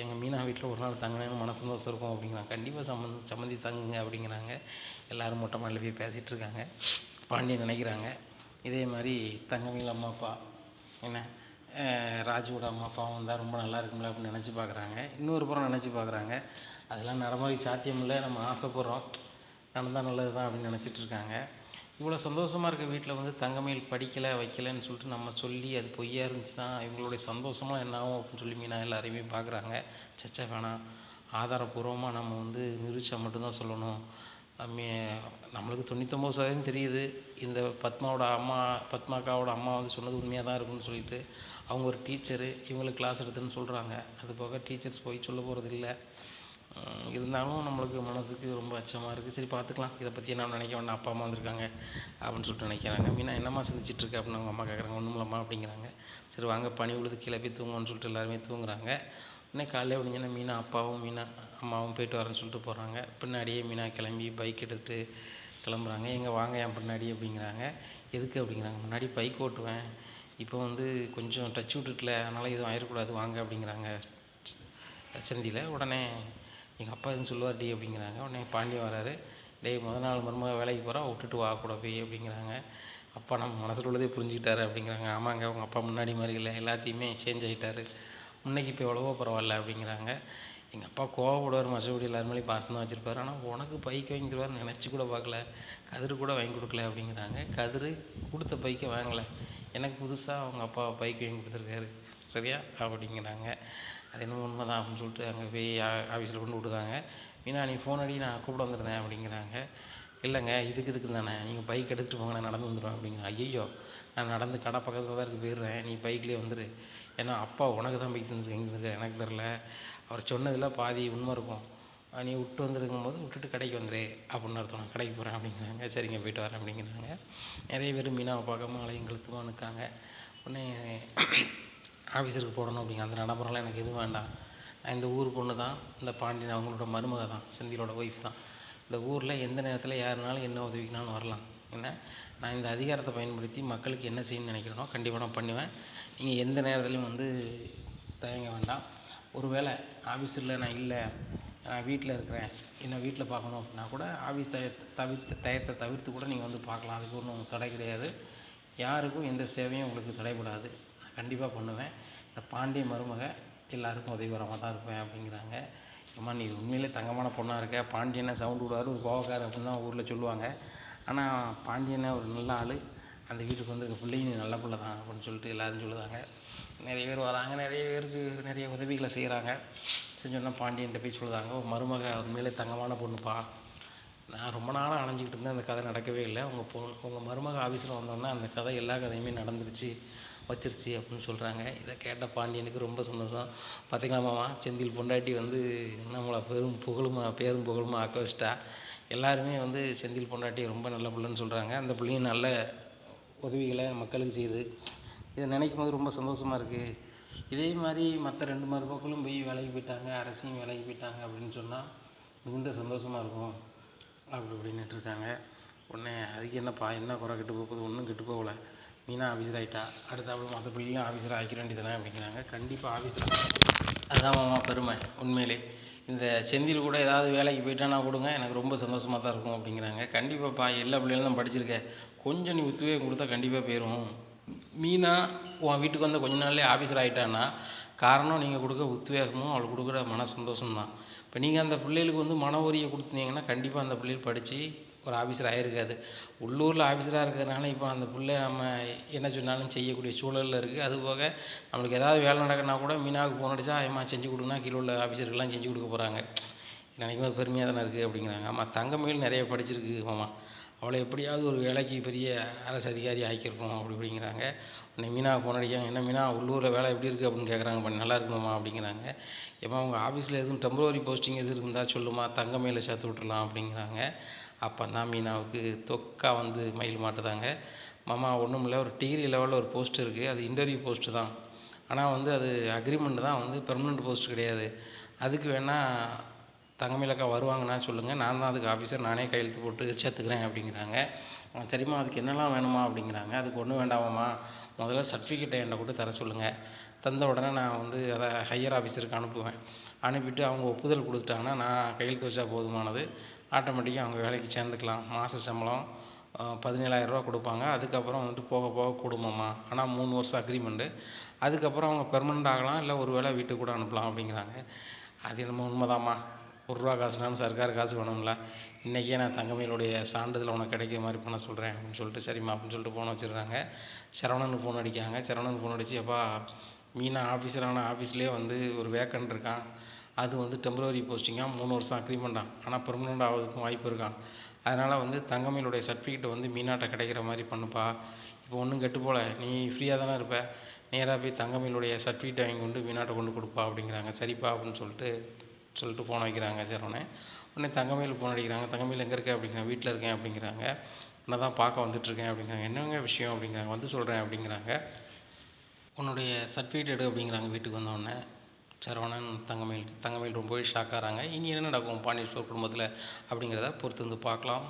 எங்கள் மீனா வீட்டில் ஒரு நாள் தங்கினேன்னு மன சந்தோஷம் இருக்கும் அப்படிங்கிறாங்க. கண்டிப்பாக சம்மந்தி தங்குங்க அப்படிங்கிறாங்க. எல்லோரும் மொட்டை மாடியில் போய் பேசிகிட்டு இருக்காங்க. பாண்டியன் நினைக்கிறாங்க, இதே மாதிரி தங்கமயில் அம்மா அப்பா என்ன ராஜுவோட அம்மா அப்பாவும் வந்தால் ரொம்ப நல்லா இருக்கும்ல அப்படின்னு நினச்சி பார்க்குறாங்க. இன்னொரு புறம் நினச்சி பார்க்குறாங்க, அதெல்லாம் நடைமுறை சாத்தியம் இல்லை, நம்ம ஆசைப்படுறோம், நடந்தால் நல்லது தான் அப்படின்னு நினச்சிட்ருக்காங்க. இவ்வளோ சந்தோஷமாக இருக்க வீட்டில் வந்து தங்கமயில் படிக்கலை வைக்கலைன்னு சொல்லிட்டு நம்ம சொல்லி அது பொய்யா இருந்துச்சுன்னா இவங்களுடைய சந்தோஷமாக என்ன ஆகும் அப்படின்னு சொல்லி மீனா எல்லாரையுமே பார்க்குறாங்க. சச்சா வேணாம், ஆதாரப்பூர்வமாக நம்ம வந்து நிரூபித்தா மட்டும்தான் சொல்லணும். நம்மளுக்கு 99% தெரியுது இந்த பத்மாக்காவோட அம்மா வந்து சொன்னது உண்மையாக தான் இருக்குன்னு சொல்லிட்டு அவங்க ஒரு டீச்சரு, இவங்களுக்கு கிளாஸ் எடுத்துன்னு சொல்கிறாங்க. அது போக டீச்சர்ஸ் போய் சொல்ல போகிறது இல்லை. இருந்தாலும் நம்மளுக்கு மனதுக்கு ரொம்ப அச்சமாக இருக்குது. சரி பார்த்துக்கலாம், இதை பற்றி என்ன நினைக்க வேண்டாம், அப்பா அம்மா வந்திருக்காங்க அப்படின்னு சொல்லிட்டு நினைக்கிறாங்க. மீனா என்னம்மா சிந்திச்சிட்ருக்க அப்படின்னு அவங்க அம்மா கேட்குறாங்க. ஒன்றும் இல்லைம்மா அப்படிங்கிறாங்க. சரி வாங்க பனி உழுது கீழே போய் தூங்குவோன்னு சொல்லிட்டு எல்லாருமே தூங்குறாங்க. உடனே காலையில் விடிஞ்சோன்னா மீனா அப்பாவும் மீனா அம்மாவும் போயிட்டு வரேன்னு சொல்லிட்டு போகிறாங்க. பின்னாடியே மீனா கிளம்பி பைக் எடுத்து கிளம்புறாங்க. எங்கே வாங்க என் பின்னாடி அப்படிங்கிறாங்க. எதுக்கு அப்படிங்கிறாங்க. முன்னாடி பைக் ஓட்டுவேன், இப்போ வந்து கொஞ்சம் டச் விட்டுட்டுல, அதனால் எதுவும் ஆயிடக்கூடாது வாங்க அப்படிங்கிறாங்க சந்தியில். உடனே எங்கள் அப்பா எதுவும் சொல்லுவார் டி அப்படிங்கிறாங்க. உடனே பாண்டியன் வராரு, டேய் முத நாள் மருமக வேலைக்கு போகிறா, விட்டுட்டு வா கூட போய் அப்படிங்கிறாங்க. அப்பா நம்ம மனசில் உள்ளதே புரிஞ்சுக்கிட்டாரு அப்படிங்கிறாங்க. ஆமாங்க, உங்கள் அப்பா முன்னாடி மாதிரி இல்லை, எல்லாத்தையுமே சேஞ்ச் ஆகிட்டாரு, முன்னைக்கு இப்போ எவ்வளவோ பரவாயில்ல அப்படிங்கிறாங்க. எங்கள் அப்பா கோவப்படுவார், மற்றபடி எல்லாரும் மேலேயும் பாசம் தான் வச்சுருப்பாரு. ஆனால் உனக்கு பைக் வாங்கி தருவார்னு நினச்சி கூட பார்க்கல, கதிர் கூட வாங்கி கொடுக்கல அப்படிங்கிறாங்க. கதிர் கொடுத்த பைக்கை வாங்கலை, எனக்கு புதுசாக அவங்க அப்பா பைக் வாங்கி கொடுத்துருக்காரு சரியா அப்படிங்கிறாங்க. அது என்னமோ உண்மை தான் அப்படின்னு சொல்லிட்டு அங்கே போய் ஆஃபீஸில் கொண்டு விட்டுதாங்க. மீனா நீ ஃபோன் அடி, நான் கூப்பிட வந்துருந்தேன் அப்படிங்கிறாங்க. இல்லைங்க, இதுக்கு தானே, நீங்கள் பைக் எடுத்துகிட்டு போங்க, நான் நடந்து வந்துடுவேன் அப்படிங்கிறேன். ஐயோ, நான் நடந்து கடை பக்கத்தில் தான் இருக்குது போயிடுறேன், நீ பைக்லேயே வந்துடு. ஏன்னா அப்பா உனக்கு தான் பைக் தந்துருக்கு, எங்கே இருக்கு எனக்கு தெரில, அவர் சொன்னதில் பாதி உண்மை இருக்கும், நீ விட்டு வந்துருக்கும் போது விட்டுட்டு கடைக்கு வந்துடு அப்படின்னு அர்த்தம். நான் கடைக்கு போகிறேன் அப்படிங்கிறாங்க. சரிங்க, போயிட்டு வரேன் அப்படிங்கிறாங்க. நிறைய பேர் மீனாவை பார்க்காம அலையும் கழுத்துமா நிற்காங்க. உடனே ஆஃபீஸருக்கு போடணும் அப்படிங்க. அந்த நடைமுறைலாம் எனக்கு எதுவும் வேண்டாம், நான் இந்த ஊர் பொண்ணு தான், இந்த பாண்டியன் அவங்களோட மருமக தான், செந்திலோட ஒய்ஃப் தான். இந்த ஊரில் எந்த நேரத்தில் யாருனாலும் என்ன உதவிக்குனாலும் வரலாம். என்ன, நான் இந்த அதிகாரத்தை பயன்படுத்தி மக்களுக்கு என்ன செய்யணும்னு நினைக்கிறேனோ கண்டிப்பாக நான் பண்ணுவேன். நீங்கள் எந்த நேரத்துலையும் வந்து தயங்க வேண்டாம். ஒரு வேளை ஆஃபீஸில் நான் இல்லை, நான் வீட்டில் இருக்கிறேன், என்ன வீட்டில் பார்க்கணும் அப்படின்னா கூட ஆஃபீஸ் டயத்தை தவிர்த்து கூட நீங்கள் வந்து பார்க்கலாம், அதுக்கு ஒன்றும் தடை கிடையாது. யாருக்கும் எந்த சேவையும் உங்களுக்கு தடைப்படாது, நான் கண்டிப்பாக பண்ணுவேன். இந்த பாண்டிய மருமக எல்லாருக்கும் உதவிகரமாக தான் இருப்பேன் அப்படிங்கிறாங்க. அம்மா நீ உண்மையிலே தங்கமான பொண்ணாக இருக்க, பாண்டியனை சவுண்டு விடுவார், ஒரு கோவக்காரர் அப்படின்னு தான் ஊரில் சொல்லுவாங்க. ஆனால் பாண்டியனை ஒரு நல்ல ஆள், அந்த வீட்டுக்கு வந்து பிள்ளைங்க நீ நல்ல பிள்ளை தான் அப்படின்னு சொல்லிட்டு எல்லோரும் சொல்லுவாங்க. நிறைய பேர் வராங்க, நிறைய பேருக்கு நிறைய உதவிகளை செய்கிறாங்க. செஞ்சோன்னா பாண்டியன்கிட்ட போய் சொல்லுதாங்க, ஒரு மருமக உண்மையிலே தங்கமான பொண்ணுப்பா, நான் ரொம்ப நாளாக அலைஞ்சிக்கிட்டு இருந்தேன், அந்த கதை நடக்கவே இல்லை, உங்கள் மருமக ஆஃபீஸில் வந்தோன்னா அந்த கதை எல்லா கதையுமே நடந்துருச்சு வச்சிருச்சு அப்படின்னு சொல்கிறாங்க. இதை கேட்ட பாண்டியனுக்கு ரொம்ப சந்தோஷம். பார்த்திங்களாமாம்மா, செந்தில் பொண்டாட்டி வந்து நம்மளை பேரும் புகழுமா ஆக்க வச்சிட்டா. எல்லாருமே வந்து செந்தில் பொண்டாட்டி ரொம்ப நல்ல பிள்ளைன்னு சொல்கிறாங்க. அந்த பிள்ளையும் நல்ல உதவிகளை மக்களுக்கு செய்யுது. இதை நினைக்கும் போது ரொம்ப சந்தோஷமாக இருக்குது. இதே மாதிரி மற்ற 2 மருமக்களும் போய் வேலைக்கு போயிட்டாங்க, அரசியும் வேலைக்கு போயிட்டாங்க அப்படின்னு சொன்னால் மிகுந்த சந்தோஷமாக இருக்கும் அப்படின்னுட்டு இருக்காங்க. உடனே அதுக்கு என்னப்பா, என்ன குறை கெட்டு போகுது, ஒன்றும் கெட்டு போகல, மீனா ஆஃபீஸர் ஆகிட்டா, அடுத்தாப்புல மற்ற பிள்ளைங்களும் ஆஃபீஸர் ஆக்கிட வேண்டியதானே அப்படிங்கிறாங்க. கண்டிப்பாக ஆஃபீஸர், அதுதான் மாமா பெருமை உண்மையிலே. இந்த செந்தில் கூட ஏதாவது வேலைக்கு போயிட்டானா கொடுங்க, எனக்கு ரொம்ப சந்தோஷமாக தான் இருக்கும் அப்படிங்கிறாங்க. கண்டிப்பாப்பா, எல்லா பிள்ளைகளும் தான் படிச்சிருக்கேன், கொஞ்சம் நீ உத்வேகம் கொடுத்தா கண்டிப்பாக போயிடும். மீனா உன் வீட்டுக்கு வந்த கொஞ்ச நாள்லேயே ஆஃபீஸர் ஆகிட்டான்னா காரணம் நீங்கள் கொடுக்குற உத்வேகமும் அவளுக்கு கொடுக்குற மன சந்தோஷம்தான். இப்போ நீங்கள் அந்த பிள்ளைகளுக்கு வந்து மன உரியை கொடுத்தீங்கன்னா கண்டிப்பாக அந்த பிள்ளைகள் படித்து ஒரு ஆஃபீஸர் ஆகிருக்காது. உள்ளூரில் ஆஃபீஸராக இருக்கிறதுனால இப்போ அந்த பிள்ளை நம்ம என்ன சொன்னாலும் செய்யக்கூடிய சூழலில் இருக்குது. அதுபோக நம்மளுக்கு ஏதாவது வேலை நடக்குன்னா கூட மீனாவுக்கு ஃபோன் அடித்தா ஏம்மா செஞ்சு கொடுங்கன்னா கீழே உள்ள ஆஃபீஸருக்கெல்லாம் செஞ்சு கொடுக்க போகிறாங்க. நினைக்கும் போது பெருமையாக தானே இருக்குது அப்படிங்கிறாங்க. ஆமாம், தங்கமயில் நிறைய படிச்சிருக்கு மாமா, அவளை எப்படியாவது ஒரு வேலைக்கு பெரிய அரசு அதிகாரி ஆக்கியிருப்போம் அப்படிங்கிறாங்க. உடனே மீனா ஃபோன் அடிக்காங்க, என்ன மீனா உள்ளூரில் வேலை எப்படி இருக்குது அப்படின்னு கேட்குறாங்க. நல்லா இருக்குமாம்மா அப்படிங்கிறாங்க. ஏம்மா உங்கள் ஆஃபீஸில் எதுவும் டெம்பரவரி போஸ்டிங் எது இருந்தால் சொல்லுமா, தங்கமயிலை சேர்த்து விட்டுறலாம் அப்படிங்கிறாங்க. அப்போ தான் மீனாவுக்கு தொக்கா வந்து மயில் மாட்டுதாங்க. மாமா ஒன்றும் இல்லை, ஒரு டிகிரி லெவலில் ஒரு போஸ்ட் இருக்குது, அது இன்டர்வியூ போஸ்ட்டு தான், ஆனால் வந்து அது அக்ரிமெண்ட் தான், வந்து பெர்மனெண்ட் போஸ்ட் கிடையாது. அதுக்கு வேணால் தங்கமயிலக்கா வருவாங்கன்னா சொல்லுங்கள், நான் தான் அதுக்கு ஆஃபீஸர், நானே கையெழுத்து போட்டு சேர்த்துக்கிறேன் அப்படிங்கிறாங்க. சரிம்மா அதுக்கு என்னெல்லாம் வேணுமா அப்படிங்கிறாங்க. அதுக்கு ஒன்றும் வேண்டாமாம்மா, முதல்ல சர்டிஃபிகேட்டை என்கிட்ட கூட தர சொல்லுங்கள், தந்த உடனே நான் வந்து அதை ஹையர் ஆஃபீஸருக்கு அனுப்புவேன், அனுப்பிட்டு அவங்க ஒப்புதல் கொடுத்துட்டாங்கன்னா நான் கையெழுத்து வச்சா போதுமானது, ஆட்டோமேட்டிக்காக அவங்க வேலைக்கு சேர்ந்துக்கலாம். மாத சம்பளம் 17,000 ரூபா கொடுப்பாங்க. அதுக்கப்புறம் வந்துட்டு போக போக கூடுமாம்மா, ஆனால் 3 வருஷம் அக்ரிமெண்ட்டு, அதுக்கப்புறம் அவங்க பெர்மனெண்ட் ஆகலாம், இல்லை ஒரு வேளை வீட்டுக்கு கூட அனுப்பலாம் அப்படிங்கிறாங்க. அது என்னமோ உண்மைதாம்மா, ₹1 காசுனாலும் சர்க்கார் காசு வேணும்ல, இன்றைக்கே நான் தங்கமயிலுடைய சான்றிதழ் உனக்கு கிடைக்கிற மாதிரி பண்ண சொல்கிறேன் அப்படின்னு சொல்லிட்டு சரிம்மா அப்படின்னு சொல்லிட்டு ஃபோன் வச்சிடுறாங்க. சரவணனுக்கு ஃபோன் அடிக்காங்க. சரவணனுக்கு ஃபோன் அடித்து, அப்பா மீனா ஆஃபீஸரான ஆஃபீஸ்லேயே வந்து ஒரு வேக்கண்ட் இருக்கான், அது வந்து டெம்பரவரி போஸ்டிங்காக 3 வருஷம் அக்ரிமெண்ட்டான், ஆனால் பெர்மனெண்ட் ஆகிறதுக்கும் வாய்ப்பு இருக்கான், அதனால் வந்து தங்கமயிலுடைய சர்டிஃபிகேட் வந்து மீனாட்ட கிடைக்கிற மாதிரி பண்ணுப்பா, இப்போ ஒன்றும் கெட்டு போகல, நீ ஃப்ரீயாக தானே இருப்ப, நேராக போய் தங்கமயிலுடைய சர்டிஃபிகேட் வாங்கி கொண்டு மீனாட்ட கொண்டு கொடுப்பா அப்படிங்கிறாங்க. சரிப்பா அப்படின்னு சொல்லிட்டு ஃபோன் வைக்கிறாங்க சரவணன். உடனே தங்கமயில் ஃபோன் அடிக்கிறாங்க. தங்கமயில் எங்கே இருக்க அப்படிங்கிறாங்க. வீட்டில் இருக்கேன் அப்படிங்கிறாங்க. உன்னை தான் பார்க்க வந்துட்டுருக்கேன் அப்படிங்கிறாங்க. என்னங்க விஷயம் அப்படிங்கிறாங்க. வந்து சொல்கிறேன் அப்படிங்கிறாங்க. உன்னுடைய சர்டிஃபிகேட் எடு அப்படிங்கிறாங்க. வீட்டுக்கு வந்தோடனே சரவணன் தங்கமயில் ரொம்பவே ஷாக் ஆகிறாங்க. இனி என்ன நடக்கும் பாண்டியன் ஸ்டோர் குடும்பத்தில் அப்படிங்கிறத பொறுத்து வந்து பார்க்கலாம்.